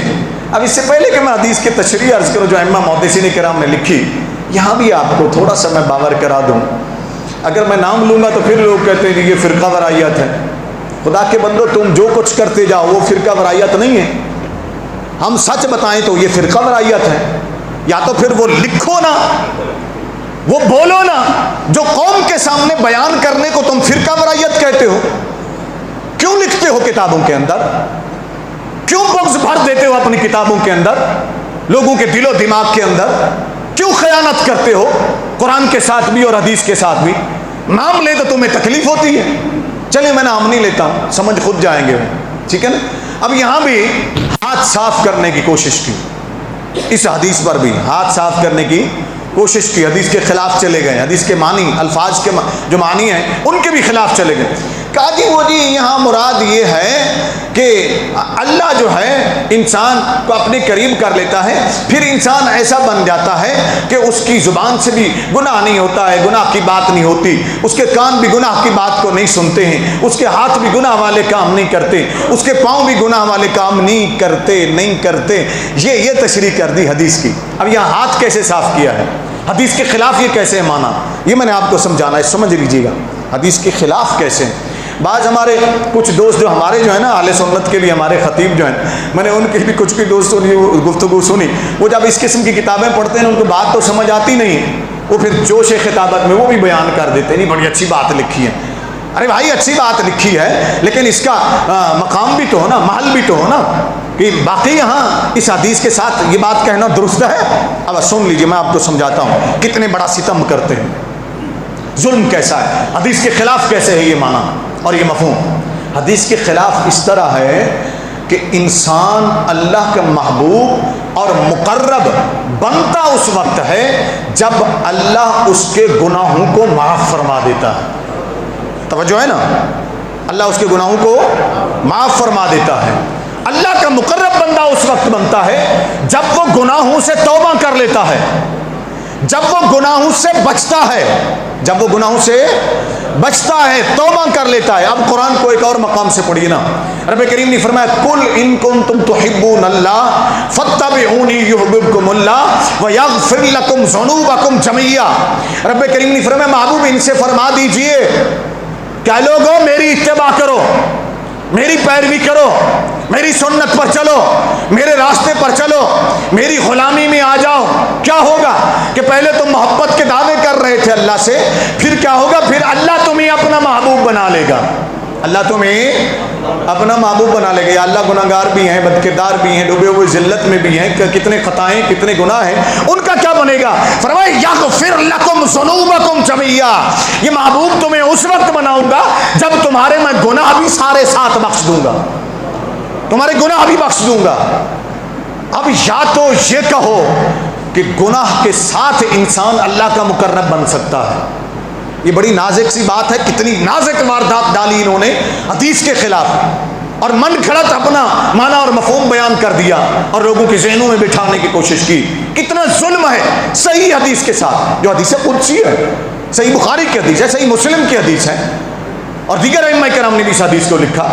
اب اس سے پہلے کہ میں حدیث کی تشریح عرض کروں جو ائمہ محدثین کرام نے لکھی, یہاں بھی آپ کو تھوڑا سا میں باور کرا دوں. اگر میں نام لوں گا تو پھر لوگ کہتے ہیں کہ یہ فرقہ ورائیت ہے. خدا کے بندو تم جو کچھ کرتے جاؤ وہ فرقہ ورائیت نہیں ہے. ہم سچ بتائیں تو یہ فرقہ ورائیت ہے. یا تو پھر وہ لکھو نا, وہ بولو نا جو قوم کے سامنے بیان کرنے کو تم فرقہ ورائیت کہتے ہو. کیوں لکھتے ہو کتابوں کے اندر؟ کیوں بغض بھر دیتے ہو اپنی کتابوں کے اندر, لوگوں کے دل و دماغ کے اندر؟ کیوں خیانت کرتے ہو قرآن کے ساتھ بھی اور حدیث کے ساتھ بھی؟ نام لے تو تمہیں تکلیف ہوتی ہے. چلیں میں نام نہیں لیتا ہوں, سمجھ خود جائیں گے, ٹھیک ہے نا. اب یہاں بھی ہاتھ صاف کرنے کی کوشش کی, اس حدیث پر بھی ہاتھ صاف کرنے کی کوشش کی, حدیث کے خلاف چلے گئے, حدیث کے معنی الفاظ کے جو معنی ہیں ان کے بھی خلاف چلے گئے. کہا جی وہ جی یہاں مراد یہ ہے کہ اللہ جو ہے انسان کو اپنے قریب کر لیتا ہے, پھر انسان ایسا بن جاتا ہے کہ اس کی زبان سے بھی گناہ نہیں ہوتا ہے, گناہ کی بات نہیں ہوتی, اس کے کان بھی گناہ کی بات کو نہیں سنتے ہیں, اس کے ہاتھ بھی گناہ والے کام نہیں کرتے, اس کے پاؤں بھی گناہ والے کام نہیں کرتے. یہ تشریح کر دی حدیث کی. اب یہاں ہاتھ کیسے صاف کیا ہے, حدیث کے خلاف یہ کیسے مانا, یہ میں نے آپ کو سمجھانا ہے, سمجھ لیجیے گا حدیث کے خلاف کیسے. بعض ہمارے کچھ دوست جو ہمارے جو ہے نا اہل سنت کے بھی ہمارے خطیب جو ہیں, میں نے ان کی بھی کچھ دوستوں کی گفتگو سنی, وہ جب اس قسم کی کتابیں پڑھتے ہیں ان کو بات تو سمجھ آتی نہیں, وہ پھر جوش خطابت میں وہ بھی بیان کر دیتے ہیں, نہیں بڑی اچھی بات لکھی ہے. ارے بھائی اچھی بات لکھی ہے لیکن اس کا مقام بھی تو ہو نا, محل بھی تو ہو نا, کہ باقی یہاں اس حدیث کے ساتھ یہ بات کہنا درست ہے. اب سن لیجیے میں آپ کو سمجھاتا ہوں کتنے بڑا ستم کرتے ہیں, ظلم کیسا ہے, حدیث کے خلاف کیسے ہے یہ معنی اور یہ مفہوم. حدیث کے خلاف اس طرح ہے کہ انسان اللہ کا محبوب اور مقرب بنتا اس وقت ہے جب اللہ اس کے گناہوں کو معاف فرما دیتا ہے. توجہ ہے نا, اللہ اس کے گناہوں کو معاف فرما دیتا ہے. اللہ کا مقرب بندہ اس وقت بنتا ہے جب وہ گناہوں سے توبہ کر لیتا ہے, جب وہ گناہوں سے بچتا ہے, جب وہ گناہوں سے بچتا ہے, توبہ کر لیتا ہے. اب قرآن کو ایک اور مقام سے پڑھیے نا, رب کریم نے فرمایا قل ان کنتم تحبون اللہ فاتبعونی یحببکم اللہ ویغفر لکم ذنوبکم جميعا. رب کریم نے فرمایا محبوب ان سے فرما دیجئے کہ لوگوں میری اتباع کرو, میری پیروی کرو, میری سنت پر چلو, میرے راستے پر چلو, میری غلامی میں آ جاؤ. کیا ہوگا کہ پہلے تم محبت کے دعوے کر رہے تھے اللہ سے, پھر کیا ہوگا, پھر اللہ تمہیں اپنا محبوب بنا لے گا, اللہ تمہیں اپنا محبوب بنا لے گا. یا اللہ گناہ گار بھی ہیں, بد کردار بھی ہیں, ڈوبے ہوئے ذلت میں بھی ہیں, کتنے خطائیں کتنے گناہ ہیں, ان کا کیا بنے گا؟ فرمایا یغفر لکم ذنوبکم جميعا, یہ محبوب تمہیں اس وقت بناؤں گا جب تمہارے میں گناہ بھی سارے ساتھ بخش دوں گا, تمہارے گناہ بھی بخش دوں گا. اب یا تو یہ کہو کہ گناہ کے ساتھ انسان اللہ کا مقرب بن سکتا ہے, یہ بڑی نازک سی بات ہے, کتنی نازک واردات ڈالی انہوں نے حدیث کے خلاف, اور من گھڑت اپنا معنی اور مفہوم بیان کر دیا اور لوگوں کے ذہنوں میں بٹھانے کی کوشش کی. کتنا ظلم ہے صحیح حدیث کے ساتھ, جو حدیث قدسی ہے, صحیح بخاری کی حدیث ہے, صحیح مسلم کی حدیث ہے. اور دیگر ائمہ کرام نے بھی اس حدیث کو لکھا.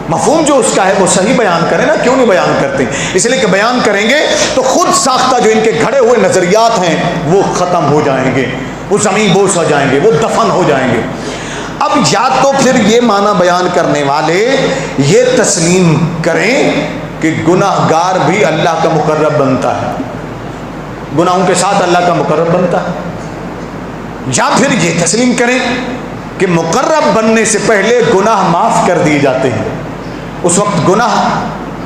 مفہوم جو اس کا ہے وہ صحیح بیان کریں نا, کیوں نہیں بیان کرتے؟ اس لیے کہ بیان کریں گے تو خود ساختہ جو ان کے گھڑے ہوئے نظریات ہیں وہ ختم ہو جائیں گے, وہ زمین بوس ہو جائیں گے, وہ دفن ہو جائیں گے. اب یا تو پھر یہ معنی بیان کرنے والے یہ تسلیم کریں کہ گناہ گار بھی اللہ کا مقرب بنتا ہے, گناہوں کے ساتھ اللہ کا مقرب بنتا ہے, یا پھر یہ تسلیم کریں کہ مقرب بننے سے پہلے گناہ معاف کر دیے جاتے ہیں. اس وقت گناہ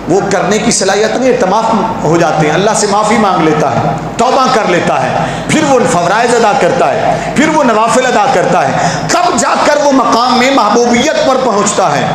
وہ کرنے کی صلاحیت نہیں ہے, معاف ہو جاتے ہیں, اللہ سے معافی مانگ لیتا ہے, توبہ کر لیتا ہے, پھر وہ فرائض ادا کرتا ہے, پھر وہ نوافل ادا کرتا ہے, تب جا کر وہ مقام میں محبوبیت پر پہنچتا ہے.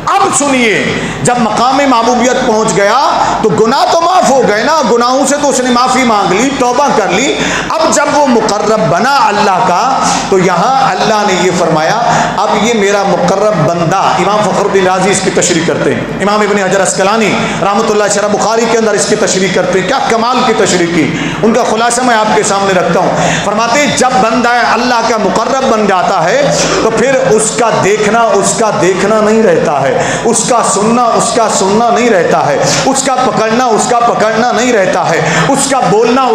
اب سنیے, جب مقام محبوبیت پہنچ گیا تو گناہ تو معاف ہو گئے نا, گناہوں سے تو اس نے معافی مانگ لی, توبہ کر لی. اب جب وہ مقرب بنا اللہ کا تو یہاں اللہ نے یہ فرمایا اب یہ میرا مقرب بندہ. امام فخر الدین رازی اس کی تشریح کرتے ہیں, امام ابن حجر عسقلانی رحمۃ اللہ شرح بخاری کے اندر اس کی تشریح کرتے ہیں. کیا کمال کی تشریح کی, ان کا خلاصہ میں آپ کے سامنے رکھتا ہوں. فرماتے ہیں جب بندہ اللہ کا مقرب بن جاتا ہے تو پھر اس کا دیکھنا نہیں رہتا ہے, اس کا سننا نہیں رہتا ہے, اس کا پکڑنا نہیں رہتا ہے, اس کا بولنا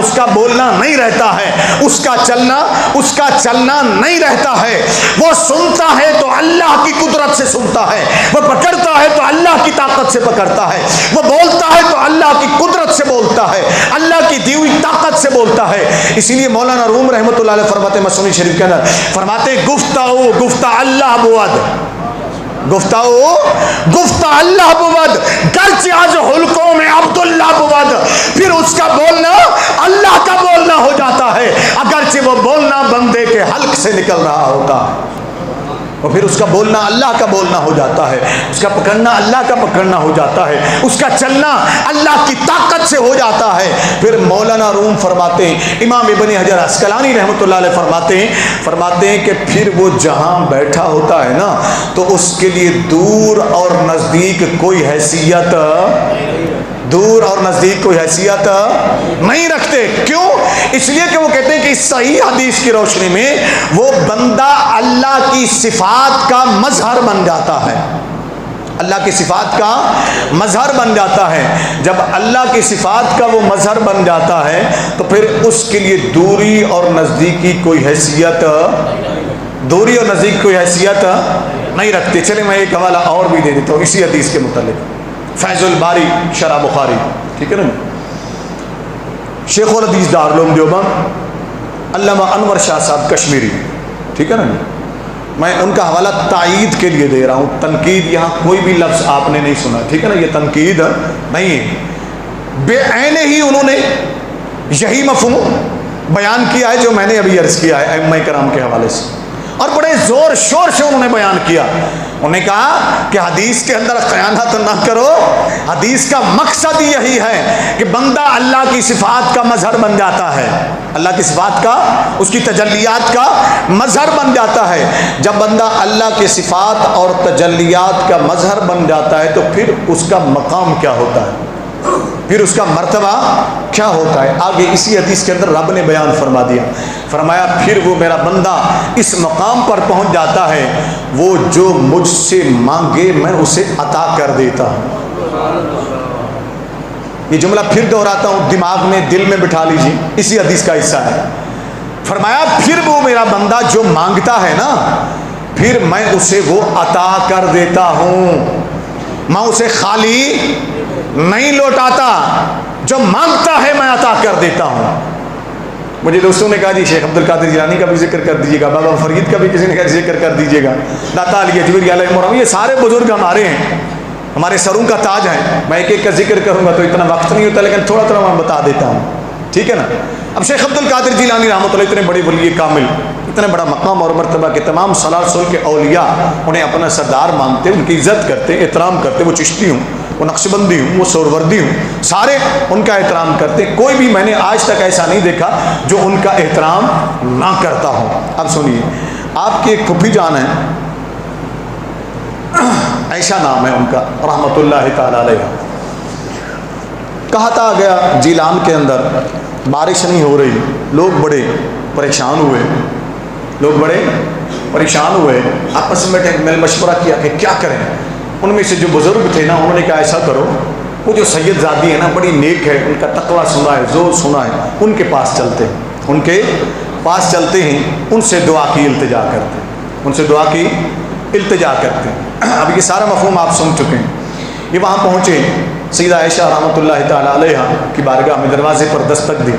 نہیں رہتا ہے, اس کا چلنا نہیں رہتا ہے. وہ سنتا ہے تو اللہ کی قدرت سے سنتا ہے, وہ پکڑتا ہے تو اللہ کی طاقت سے پکڑتا ہے, وہ بولتا ہے تو اللہ کی قدرت سے بولتا ہے, اللہ کی دی ہوئی طاقت سے بولتا ہے. اسی لیے مولانا روم رحمۃ اللہ علیہ فرماتے ہیں مسنون شریف کے اندر, فرماتے گفتہ اللہ بود, گفتہ اللہ بود گرچہ آج حلقوں میں عبداللہ بود. پھر اس کا بولنا اللہ کا بولنا ہو جاتا ہے, اگرچہ وہ بولنا بندے کے حلق سے نکل رہا ہوتا ہے, اور پھر اس کا بولنا اللہ کا بولنا ہو جاتا ہے, اس کا پکڑنا اللہ کا پکڑنا ہو جاتا ہے, اس کا چلنا اللہ کی طاقت سے ہو جاتا ہے. پھر مولانا روم فرماتے ہیں, امام ابن حجر عسقلانی رحمۃ اللہ علیہ فرماتے ہیں کہ پھر وہ جہاں بیٹھا ہوتا ہے نا تو اس کے لیے دور اور نزدیک کوئی حیثیت نہیں رکھتے. کیوں؟ اس لیے کہ وہ کہتے ہیں کہ اس صحیح حدیث کی روشنی میں وہ بندہ اللہ کی صفات کا مظہر بن جاتا ہے, اللہ کی صفات کا مظہر بن جاتا ہے. جب اللہ کی صفات کا وہ مظہر بن جاتا ہے تو پھر اس کے لیے دوری اور نزدیکی کوئی حیثیت نہیں رکھتے. چلے میں ایک حوالہ اور بھی دے دیتا ہوں اسی حدیث کے متعلق, فیض الباری شرح بخاری, ٹھیک ہے نا, شیخ الحدیث دارالعلوم دیوبند علامہ انور شاہ صاحب کشمیری, ٹھیک ہے نا. میں ان کا حوالہ تائید کے لیے دے رہا ہوں, تنقید یہاں کوئی بھی لفظ آپ نے نہیں سنا, ٹھیک ہے نا, یہ تنقید نہیں ہے. بے عین ہی انہوں نے یہی مفہوم بیان کیا ہے جو میں نے ابھی عرض کیا ہے ائمہ کرام کے حوالے سے, اور بڑے زور شور سے انہوں نے بیان کیا. انہوں نے کہا کہ حدیث کے اندر خیانت نہ کرو, حدیث کا مقصد یہی ہے کہ بندہ اللہ کی صفات کا مظہر بن جاتا ہے, اللہ کی صفات کا, اس کی تجلیات کا مظہر بن جاتا ہے. جب بندہ اللہ کی صفات اور تجلیات کا مظہر بن جاتا ہے تو پھر اس کا مقام کیا ہوتا ہے, پھر اس کا مرتبہ کیا ہوتا ہے. آگے اسی حدیث کے اندر رب نے بیان فرما دیا, فرمایا پھر وہ میرا بندہ اس مقام پر پہنچ جاتا ہے وہ جو مجھ سے مانگے میں اسے عطا کر دیتا ہوں. یہ جملہ پھر دہراتا ہوں, دماغ میں دل میں بٹھا لیجیے, اسی حدیث کا حصہ ہے. فرمایا پھر وہ میرا بندہ جو مانگتا ہے نا پھر میں اسے وہ عطا کر دیتا ہوں, میں اسے خالی نہیں لوٹاتا, جو مانگتا ہے میں عطا کر دیتا ہوں. مجھے دوستوں نے کہا جی شیخ عبد القادر جیلانی کا بھی ذکر کر دیجیے گا, بابا فرید کا بھی کسی نے کہا ذکر کر دیجیے گا, داتا علی اجویری علیہ الرحمہ, یہ سارے بزرگ ہمارے ہیں, ہمارے سروں کا تاج ہے. میں ایک ایک کا ذکر کروں گا تو اتنا وقت نہیں ہوتا, لیکن تھوڑا تھوڑا میں بتا دیتا ہوں, ٹھیک ہے نا. اب شیخ عبد القادر جیلانی رحمۃ اللہ اتنے بڑے ولی کامل, اتنے بڑا مقام اور مرتبہ کہ تمام سلاسل کے اولیاء انہیں اپنا سردار مانتے, ان کی عزت کرتے, احترام کرتے. وہ چشتی ہوں, وہ نقشبندی ہوں, وہ سہروردی ہوں, سارے ان کا احترام کرتے. کوئی بھی میں نے آج تک ایسا نہیں دیکھا جو ان کا احترام نہ کرتا ہوں. اب سنیے, آپ کی ایک پھپھی جان ہے, ایسا نام ہے ان کا رحمۃ اللہ تعالی علیہ. کہا تھا گیا جیلان کے اندر بارش نہیں ہو رہی, لوگ بڑے پریشان ہوئے, پریشان ہوئے، آپس میں بیٹھے مل مشورہ کیا کہ کیا کریں۔ ان میں سے جو بزرگ تھے نا، انہوں نے کہا ایسا کرو، وہ جو سید زادی ہے نا بڑی نیک ہے، ان کا تقویٰ سنا ہے، زور سنا ہے، ان کے پاس چلتے ہیں، ان کے پاس چلتے ہیں، ان سے دعا کی التجا کرتے ہیں، ان سے دعا کی التجا کرتے ہیں۔ اب یہ سارا مفہوم آپ سن چکے ہیں۔ یہ وہاں پہنچے، سیدہ عائشہ رحمۃ اللہ تعالیٰ علیہ کی بارگاہ میں دروازے پر دستک دی،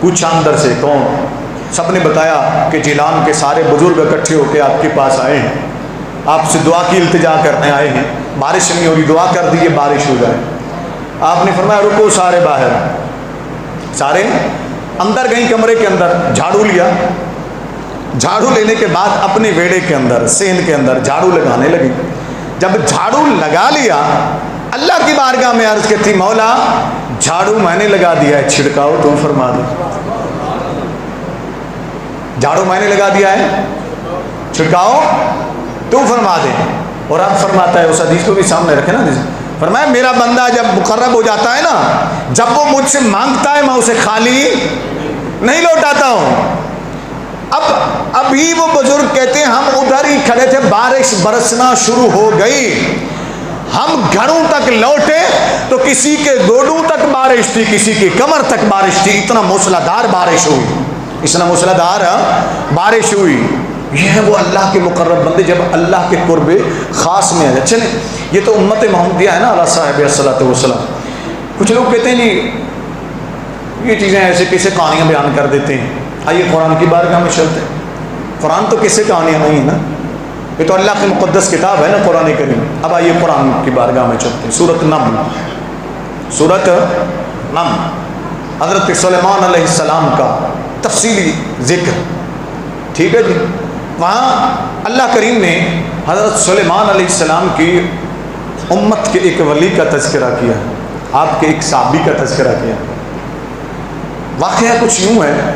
پوچھا اندر سے کون؟ سب نے بتایا کہ جیلان کے سارے بزرگ اکٹھے ہو کے آپ کے پاس آئے ہیں، آپ سے دعا کی التجا کرنے آئے ہیں، بارش نہیں ہو رہی، دعا کر دیجیے بارش ہو جائے۔ آپ نے فرمایا رکو سارے باہر، سارے اندر گئیں کمرے کے اندر، جھاڑو لیا، جھاڑو لینے کے بعد اپنے ویڑے کے اندر سین کے اندر جھاڑو لگانے لگی۔ جب جھاڑو لگا لیا، اللہ کی بارگاہ میں عرض کرتی مولا جھاڑو میں نے لگا دیا ہے، چھڑکاؤ تو فرما دے۔ جھاڑو میں نے لگا دیا ہے، چھڑکاؤ تو فرما دے۔ اور اب فرماتا ہے، اس حدیث کو بھی سامنے رکھے نا، فرمایا میرا بندہ جب مقرب ہو جاتا ہے نا، جب وہ مجھ سے مانگتا ہے میں اسے خالی نہیں لوٹاتا ہوں۔ اب ابھی وہ بزرگ کہتے ہیں ہم ادھر ہی کھڑے تھے، بارش برسنا شروع ہو گئی، ہم گھروں تک لوٹے تو کسی کے گوڈوں تک بارش تھی، کسی کی کمر تک بارش تھی، اتنا موسلادھار بارش ہوئی، اتنا موسلادھار بارش ہوئی۔ یہ ہے وہ اللہ کے مقرب بندے جب اللہ کے قرب خاص میں آ چلیں۔ یہ تو امت محمدیہ ہے نا، علیہ صاحب الصلوۃ والسلام۔ کچھ لوگ کہتے ہیں جی یہ چیزیں ایسے کیسے کہانیاں بیان کر دیتے ہیں، آئیے قرآن کی بارگاہ میں چلتے ہیں۔ قرآن تو کیسے کہانیاں نہیں ہیں نا، یہ تو اللہ کی مقدس کتاب ہے نا قرآن کریم۔ اب آئیے قرآن کی بارگاہ میں چلتے ہیں۔ سورۃ نمل، سورۃ نمل، حضرت سلیمان علیہ السلام کا تفصیلی ذکر، ٹھیک ہے جی۔ وہاں اللہ کریم نے حضرت سلیمان علیہ السلام کی امت کے ایک ولی کا تذکرہ کیا، آپ کے ایک صحابی کا تذکرہ کیا۔ واقعہ کچھ یوں ہے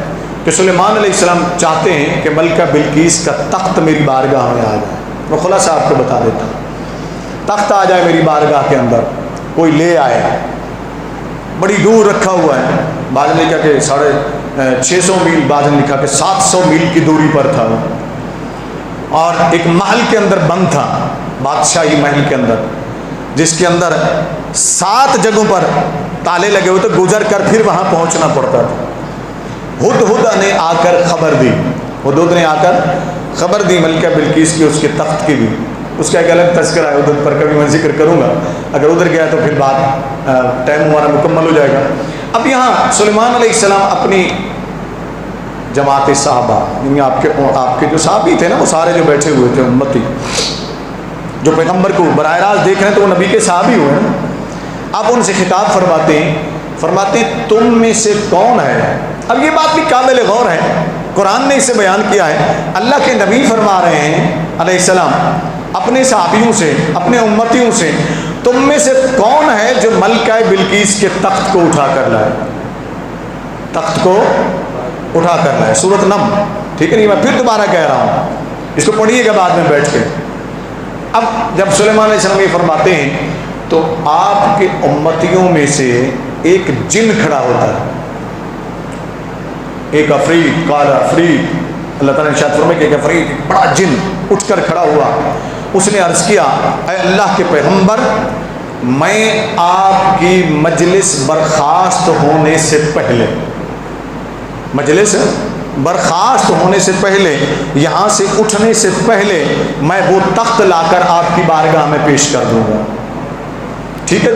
کہ سلیمان علیہ السلام چاہتے ہیں کہ ملکہ بلقیس کا تخت میری بارگاہ میں آ جائے۔ میں خلاصہ آپ کو بتا دیتا ہوں، تخت آ جائے میری بارگاہ کے اندر، کوئی لے آئے، بڑی دور رکھا ہوا ہے، بعض نے لکھا کہ 650 میل، بعض نے لکھا کہ 700 میل کی دوری پر تھا وہ، اور ایک محل کے اندر بند تھا، بادشاہی محل کے اندر، جس کے اندر 7 جگہوں پر تالے لگے ہوئے تھے، گزر کر پھر وہاں پہنچنا پڑتا تھا۔ ہدہد نے آ کر خبر دی، ہدہد نے آ کر خبر دی ملکہ بلقیس کی، اس کے تخت کی بھی، اس کا ایک الگ تذکرہ ہے ہدہد پر، کبھی میں ذکر کروں گا، اگر ادھر گیا تو پھر بات ٹائم ہمارا مکمل ہو جائے گا۔ اب یہاں سلیمان علیہ السلام اپنی جماعت صحابہ، یعنی آپ کے جو صحابی تھے نا، وہ سارے جو بیٹھے ہوئے تھے امتی، جو پیغمبر کو براہ راست دیکھ رہے ہیں تو وہ نبی کے صحابی ہوئے نا، آپ ان سے خطاب فرماتے ہیں تم میں سے کون ہے؟ اب یہ بات بھی قابل غور ہے، قرآن نے اسے بیان کیا ہے، اللہ کے نبی فرما رہے ہیں علیہ السلام اپنے صحابیوں سے، اپنے امتیوں سے، تم میں سے کون ہے جو ملکہ بلقیس کے تخت کو اٹھا کر لائے، تخت کو اٹھا کر لائے۔ سورۃ نمل، ٹھیک ہے نہیں، میں پھر دوبارہ کہہ رہا ہوں، اس کو پڑھیے گا بعد میں بیٹھ کے۔ اب جب سلیمان علیہ السلام یہ فرماتے ہیں تو آپ کے امتیوں میں سے ایک جن کھڑا ہوتا ہے، ایک عفریت، قال عفریت، اللہ تعالیٰ نے ارشاد فرمایا کہ ایک عفریت، ایک بڑا جن اٹھ کر کھڑا ہوا، اس نے عرض کیا اے اللہ کے پیغمبر، میں آپ کی مجلس برخاست ہونے سے پہلے، مجلس برخاست ہونے سے پہلے، یہاں سے اٹھنے سے پہلے میں وہ تخت لا کر آپ کی بارگاہ میں پیش کر دوں گا، ٹھیک ہے۔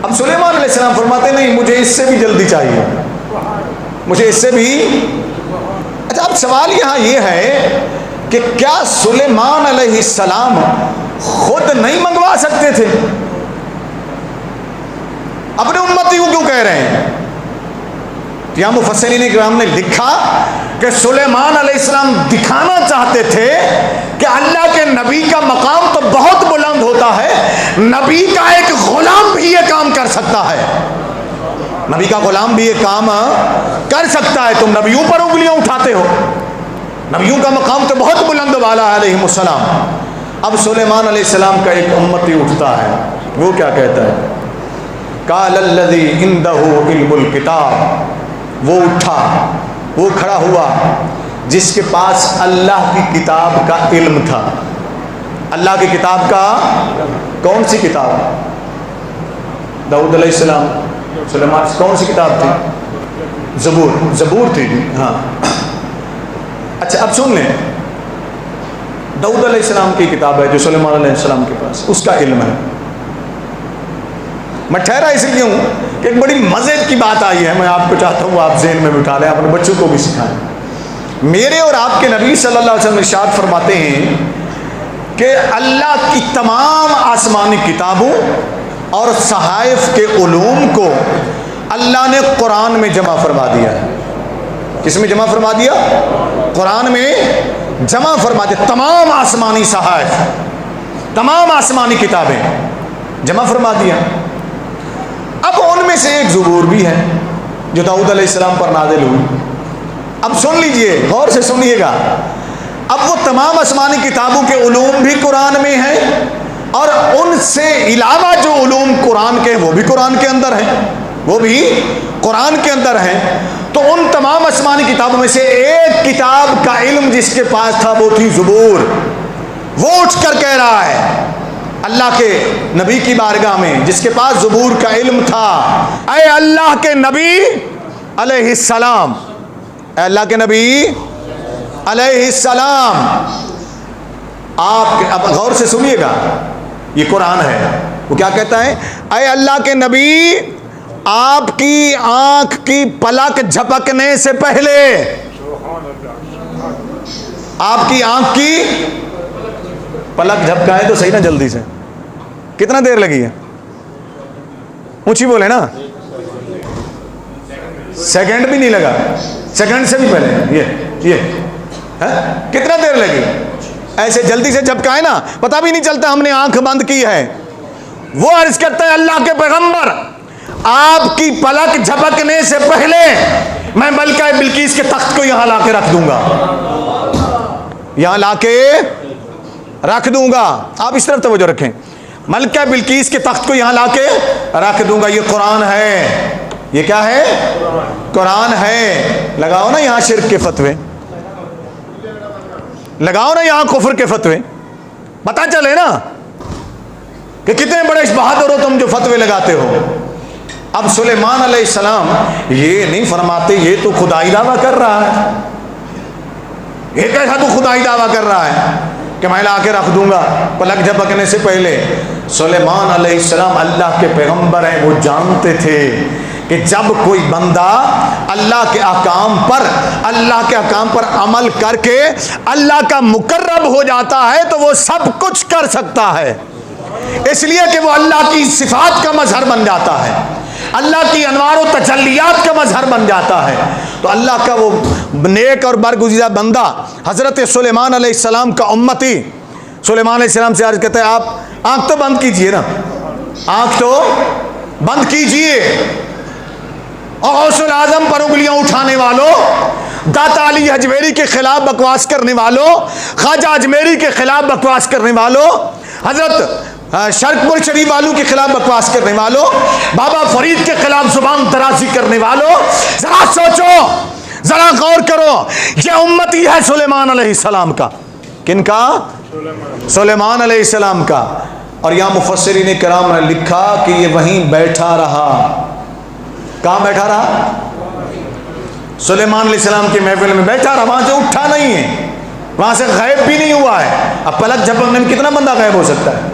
اب سلیمان علیہ السلام فرماتے نہیں، مجھے اس سے بھی جلدی چاہیے، مجھے اس سے بھی۔ اچھا اب سوال یہاں یہ ہے کہ کیا سلیمان علیہ السلام خود نہیں منگوا سکتے تھے؟ اپنے امتیوں کیوں کہہ رہے ہیں؟ یہاں مفسرین کرام نے لکھا کہ سلیمان علیہ السلام دکھانا چاہتے تھے کہ اللہ کے نبی کا مقام تو بہت بلند ہوتا ہے، نبی کا ایک غلام بھی یہ کام کر سکتا ہے، نبی کا غلام بھی یہ کام کر سکتا ہے، تم نبیوں پر انگلیاں اٹھاتے ہو، نبیوں کا مقام تو بہت بلند والا ہے علیہ السلام۔ اب سلیمان علیہ السلام کا ایک امتی اٹھتا ہے، وہ کیا کہتا ہے؟ قال الذی عنده علم الکتاب، وہ اٹھا، وہ کھڑا ہوا، جس کے پاس اللہ کی کتاب کا علم تھا. اللہ کی کتاب کا کون سی کتاب؟ داؤد علیہ السلام، سلیمان، کون سی کتاب تھی؟ زبور تھی. ہاں اچھا اب سن لیں، داؤد علیہ السلام کی کتاب ہے جو سلیمان علیہ السلام کے پاس، اس کا علم ہے. میں ٹھہرا اس لیے ہوں کہ ایک بڑی مزے کی بات آئی ہے، میں آپ کو چاہتا ہوں آپ ذہن میں بٹھا لیں، اپنے بچوں کو بھی سکھائیں. میرے اور آپ کے نبی صلی اللہ علیہ وسلم ارشاد فرماتے ہیں کہ اللہ کی تمام آسمانی کتابوں اور صحائف کے علوم کو اللہ نے قرآن میں جمع فرما دیا ہے. کس میں جمع فرما دیا؟ قرآن میں جمع فرما دیا. تمام آسمانی صحائف، تمام آسمانی کتابیں جمع فرما دیا. اب ان میں سے ایک زبور بھی ہے جو داؤد علیہ السلام پر نازل ہوئی. اب سن لیجئے، غور سے سنیے گا. اب وہ تمام آسمانی کتابوں کے علوم بھی قرآن میں ہیں، اور ان سے علاوہ جو علوم قرآن کے وہ بھی قرآن کے اندر ہیں، وہ بھی قرآن کے اندر ہیں. تو ان تمام آسمانی کتابوں میں سے ایک کتاب کا علم جس کے پاس تھا وہ تھی زبور. وہ اٹھ کر کہہ رہا ہے اللہ کے نبی کی بارگاہ میں جس کے پاس زبور کا علم تھا، اے اللہ کے نبی علیہ السلام، اے اللہ کے نبی علیہ السلام، آپ اب غور سے سنیے گا، یہ قرآن ہے. وہ کیا کہتا ہے؟ اے اللہ کے نبی، آپ کی آنکھ کی پلک جھپکنے سے پہلے، آپ کی آنکھ کی پلک جھپکائے تو صحیح نا جلدی سے، کتنا دیر لگی ہے؟ اونچی بولے نا، سیکنڈ بھی نہیں لگا، سیکنڈ سے بھی پہلے یہ کتنا دیر لگی؟ ایسے جلدی سے جھپکائے نا پتہ بھی نہیں چلتا ہم نے آنکھ بند کی ہے. وہ عرض کرتا ہے اللہ کے پیغمبر، آپ کی پلک جھپکنے سے پہلے میں ملکہ بلقیس کے تخت کو یہاں لا کے رکھ دوں گا، یہاں لا کے رکھ دوں گا. آپ اس طرف توجہ رکھیں، ملکہ بلقیس کے تخت کو یہاں لا کے رکھ دوں گا. یہ قرآن ہے. یہ کیا ہے؟ قرآن ہے. لگاؤ نا یہاں شرک کے فتوے، لگاؤ نا یہاں کفر کے فتوے، پتہ چلے نا کہ کتنے بڑے بہادر ہو تم جو فتوے لگاتے ہو. اب سلیمان علیہ السلام یہ نہیں فرماتے یہ تو خدائی دعویٰ کر رہا ہے، یہ کیسا تو خدائی دعویٰ کر رہا ہے کہ میں لا کے رکھ دوں گا پلک جھپکنے سے پہلے. سلیمان علیہ السلام اللہ کے پیغمبر ہیں، وہ جانتے تھے کہ جب کوئی بندہ اللہ کے احکام پر عمل کر کے اللہ کا مقرب ہو جاتا ہے تو وہ سب کچھ کر سکتا ہے، اس لیے کہ وہ اللہ کی صفات کا مظہر بن جاتا ہے، اللہ کی انوار و تجلیات کا مظہر بن جاتا ہے. تو اللہ کا وہ نیک اور برگزیدہ بندہ حضرت سلیمان علیہ السلام کا امتی سلیمان علیہ السلام سے عرض کرتا ہے آپ آنکھ تو بند کیجئے نا، آنکھ تو بند کیجئے. اور غوث الاعظم پر انگلیاں اٹھانے والوں، داتا علی اجمیری کے خلاف بکواس کرنے والوں، خواجہ اجمیری کے خلاف بکواس کرنے والوں، حضرت شرک پور شریف والوں کے خلاف بکواس کرنے والوں، بابا فرید کے خلاف زبان درازی کرنے والوں، ذرا سوچو، ذرا غور کرو، یہ امتی ہے سلیمان علیہ السلام کا. کن کا؟ سلیمان علیہ السلام کا. اور یہاں مفسرین کرام نے لکھا کہ یہ وہیں بیٹھا رہا. کہاں بیٹھا رہا؟ سلیمان علیہ السلام کی محفل میں بیٹھا رہا، وہاں سے اٹھا نہیں ہے، وہاں سے غائب بھی نہیں ہوا ہے. اب پلک جھپکنے میں کتنا بندہ غائب ہو سکتا ہے؟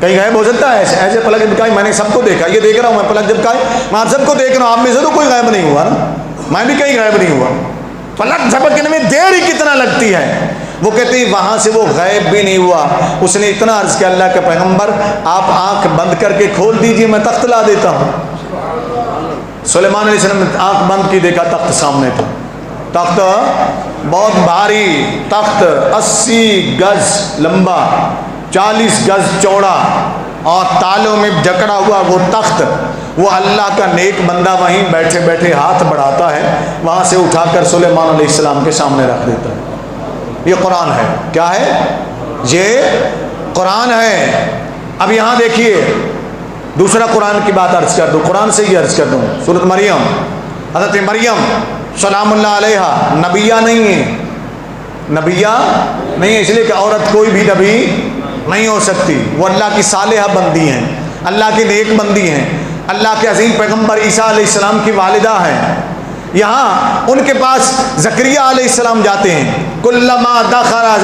کہیں غائب ہو سکتا ہے؟ ایسے پلک جھپکائی میں نے سب کو دیکھا، یہ دیکھ رہا ہوں میں پلک جھپکائی، میں آپ سب کو دیکھ رہا ہوں، آپ میں سے تو کوئی غائب نہیں ہوا نا، میں بھی کہیں غائب نہیں ہوا. پلک جھپکنے میں دیر ہی کتنا لگتی ہے. وہ کہتے ہیں وہاں سے وہ غائب بھی نہیں ہوا. اس نے اتنا عرض کیا اللہ کے پیغمبر آپ آنکھ بند کر کے کھول دیجئے، میں تخت لا دیتا ہوں. سلیمان علیہ السلام نے آنکھ بند کی، دیکھا تخت سامنے تھا. تخت بہت بھاری تخت، 80 گز لمبا، 40 گز چوڑا اور تالوں میں جکڑا ہوا وہ تخت. وہ اللہ کا نیک بندہ وہیں بیٹھے بیٹھے ہاتھ بڑھاتا ہے، وہاں سے اٹھا کر سلیمان علیہ السلام کے سامنے رکھ دیتا ہے. یہ قرآن ہے. کیا ہے؟ یہ قرآن ہے. اب یہاں دیکھیے دوسرا قرآن کی بات عرض کر دوں، قرآن سے ہی عرض کر دوں. سورۃ مریم حضرت مریم سلام اللہ علیہا نبیہ نہیں ہے، نبیہ نہیں ہے، اس لیے کہ عورت کوئی بھی نبی نہیں ہو سکتی، وہ اللہ کی صالحہ بندی ہیں، اللہ کی نیک بندی ہیں، اللہ کے عظیم پیغمبر عیسیٰ علیہ السلام کی والدہ ہیں۔ یہاں ان کے پاس زکریا علیہ السلام جاتے ہیں، کلما دخلا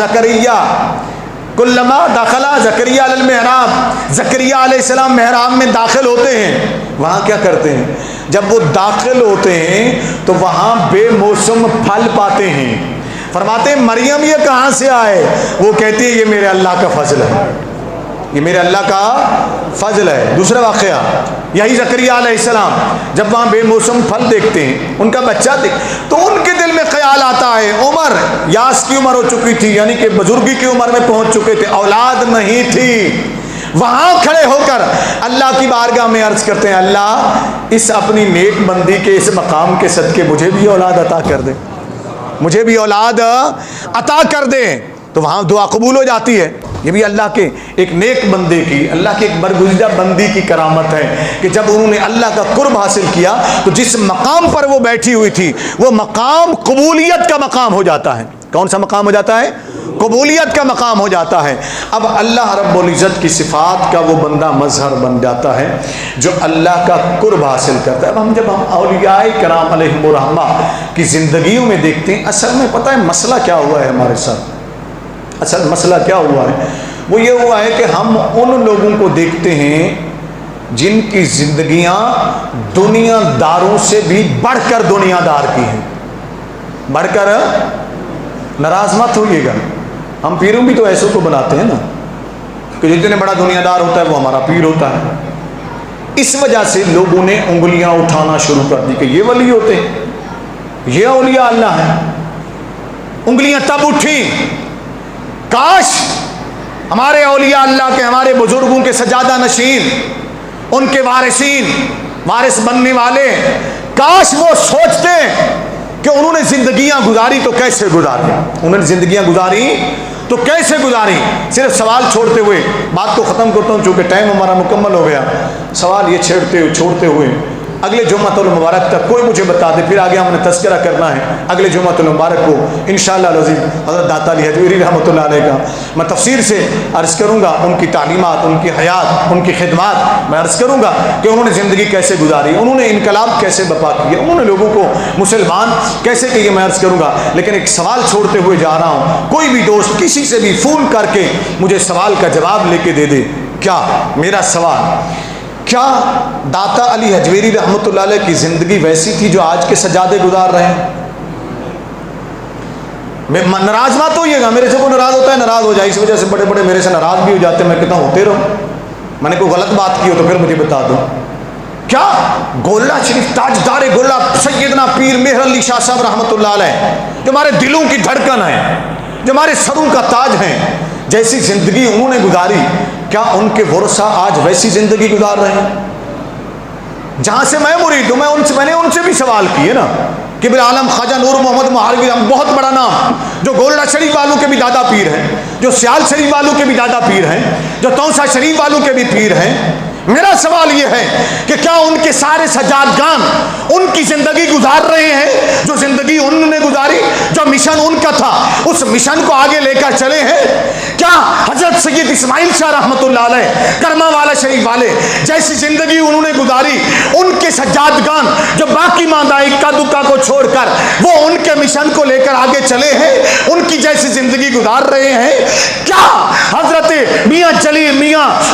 زکریا علی المحراب، زکریا علیہ السلام محراب میں داخل ہوتے ہیں، وہاں کیا کرتے ہیں؟ جب وہ داخل ہوتے ہیں تو وہاں بے موسم پھل پاتے ہیں، فرماتے ہیں مریم یہ کہاں سے آئے؟ وہ کہتی ہے یہ میرے اللہ کا فضل ہے، یہ میرے اللہ کا فضل ہے۔ دوسرا واقعہ یہی زکریا علیہ السلام جب وہاں بے موسم پھل دیکھتے ہیں، ان کا بچہ تو ان کے دل میں خیال آتا ہے، عمر یاس کی عمر ہو چکی تھی، یعنی کہ بزرگی کی عمر میں پہنچ چکے تھے، اولاد نہیں تھی، وہاں کھڑے ہو کر اللہ کی بارگاہ میں عرض کرتے ہیں اللہ اس اپنی نیک بندی کے اس مقام کے صدقے مجھے بھی اولاد عطا کر دے، مجھے بھی اولاد عطا کر دے، تو وہاں دعا قبول ہو جاتی ہے۔ یہ بھی اللہ کے ایک نیک بندے کی، اللہ کے ایک برگزیدہ بندی کی کرامت ہے کہ جب انہوں نے اللہ کا قرب حاصل کیا تو جس مقام پر وہ بیٹھی ہوئی تھی وہ مقام قبولیت کا مقام ہو جاتا ہے۔ کون سا مقام ہو جاتا ہے؟ قبولیت کا مقام ہو جاتا ہے۔ اب اللہ رب العزت کی صفات کا وہ بندہ مظہر بن جاتا ہے جو اللہ کا قرب حاصل کرتا ہے۔ اب جب ہم اولیاء کرام علیہم الرحمہ کی زندگیوں میں دیکھتے ہیں، اصل میں پتہ ہے مسئلہ کیا ہوا ہے ہمارے ساتھ؟ اصل مسئلہ کیا ہوا ہے؟ وہ یہ ہوا ہے کہ ہم ان لوگوں کو دیکھتے ہیں جن کی زندگیاں دنیا داروں سے بھی بڑھ کر دنیا دار کی ہیں، بڑھ کر، ناراض مت ہوئیے گا، ہم پیروں بھی تو ایسوں کو بناتے ہیں نا کہ جتنے بڑا دنیا دار ہوتا ہے وہ ہمارا پیر ہوتا ہے۔ اس وجہ سے لوگوں نے انگلیاں اٹھانا شروع کر دی کہ یہ ولی ہوتے ہیں، یہ اولیاء اللہ ہیں۔ انگلیاں تب اٹھیں کاش ہمارے اولیاء اللہ کے، ہمارے بزرگوں کے سجادہ نشین، ان کے وارثین، وارث بننے والے، کاش وہ سوچتے کہ انہوں نے زندگیاں گزاری تو کیسے گزاری، انہوں نے زندگیاں گزاری تو کیسے گزاری۔ صرف سوال چھوڑتے ہوئے بات کو ختم کرتا ہوں چونکہ ٹائم ہمارا مکمل ہو گیا۔ سوال یہ چھوڑتے ہوئے اگلے جمعۃ المبارک تک کوئی مجھے بتا دے، پھر آگے ہم نے تذکرہ کرنا ہے اگلے جمعۃ المبارک کو انشاءاللہ العزیز حضرت داتا علی حجویری رحمۃ اللہ علیہ کا میں تفسیر سے عرض کروں گا، ان کی تعلیمات، ان کی حیات، ان کی خدمات میں عرض کروں گا کہ انہوں نے زندگی کیسے گزاری، انہوں نے انقلاب کیسے برپا کیا، انہوں نے لوگوں کو مسلمان کیسے کیے، میں عرض کروں گا۔ لیکن ایک سوال چھوڑتے ہوئے جا رہا ہوں، کوئی بھی دوست کسی سے بھی فون کر کے مجھے سوال کا جواب لے کے دے دے۔ کیا میرا سوال، کیا داتا علی حجویری رحمۃ اللہ علیہ کی زندگی ویسی تھی جو آج کے سجادے گزار رہے ہیں؟ ناراض مت ہوئیے گا، میرے سے کوئی ناراض ہوتا ہے ناراض ہو جائے، اس وجہ سے بڑے بڑے میرے سے ناراض بھی ہو جاتے ہیں، میں کہتا ہوں ہوتے رہو، میں نے کوئی غلط بات کی ہو تو پھر مجھے بتا دو۔ کیا گولڑا شریف تاجدار گولڑا سیدنا پیر مہر علی شاہ صاحب رحمۃ اللہ علیہ جو ہمارے دلوں کی دھڑکن ہے، جو ہمارے سروں کا تاج ہیں، جیسی زندگی انہوں نے گزاری، کیا ان کے ورثہ آج ویسی زندگی گزار رہے ہیں؟ جہاں سے میں مرید ہوں، میں نے ان سے بھی سوال کیے نا کہ بالعالم خواجہ نور محمد مہاروی، بہت بڑا نام، جو گولڑا شریف والوں کے بھی دادا پیر ہیں، جو سیال شریف والوں کے بھی دادا پیر ہیں، جو تونسا شریف والوں کے بھی پیر ہیں۔ میرا سوال یہ ہے کہ کیا ان کے سارے سجادگان ان کی زندگی گزار رہے ہیں جو زندگی انہوں نے گزاری، جو مشن ان کا تھا اس مشن کو آگے لے کر چلے ہیں؟ کیا حضرت سید اسماعیل شاہ رحمۃ اللہ علیہ کرما والا شریف والے جیسی زندگی انہوں نے گزاری، ان کے سجادگان جو باقی ماندہ اکا دکا کو چھوڑ کر وہ ان کے مشن کو لے کر آگے چلے ہیں، ان کی جیسی زندگی گزار رہے ہیں؟ کیا حضرت میاں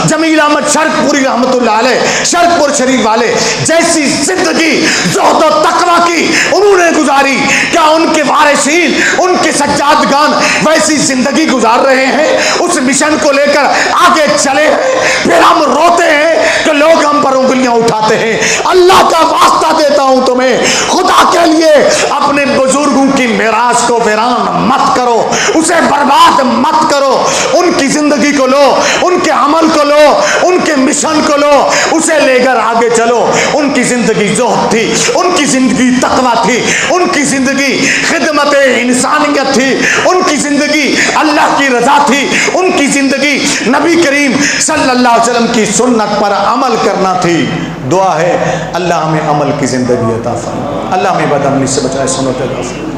جمیل احمد شرق پوری رحمۃ اللہ علیہ شرق پور شریف والے جیسی زندگی زہد و تقوی کی انہوں نے گزاری، کیا ان کے وارثین، ان کے سجادگان ویسی زندگی گزار رہے ہیں، اس مشن کو لے کر آگے چلے ہیں؟ پھر ہم روتے ہیں کہ لوگ ہم پر انگلیاں اٹھاتے ہیں۔ اللہ کا واسطہ دیتا ہوں تمہیں، خدا کے لیے اپنے بزرگوں کی میراث کو ویران مت کرو، اسے برباد مت کرو، ان کی زندگی کو لو، ان کے عمل کو لو، ان کے مشن کو لو، اسے لے کر آگے چلو۔ ان کی زندگی زہد تھی، ان کی زندگی تقویٰ تھی، ان کی زندگی خدمت انسانیت تھی، ان کی زندگی اللہ کی رضا تھی، ان کی زندگی نبی کریم صلی اللہ علیہ وسلم کی سنت پر عمل کرنا تھی۔ دعا ہے اللہ ہمیں عمل کی زندگی عطا فرمائے، اللہ ہمیں بد عملی سے بچائے، سنت عطا فرمائے۔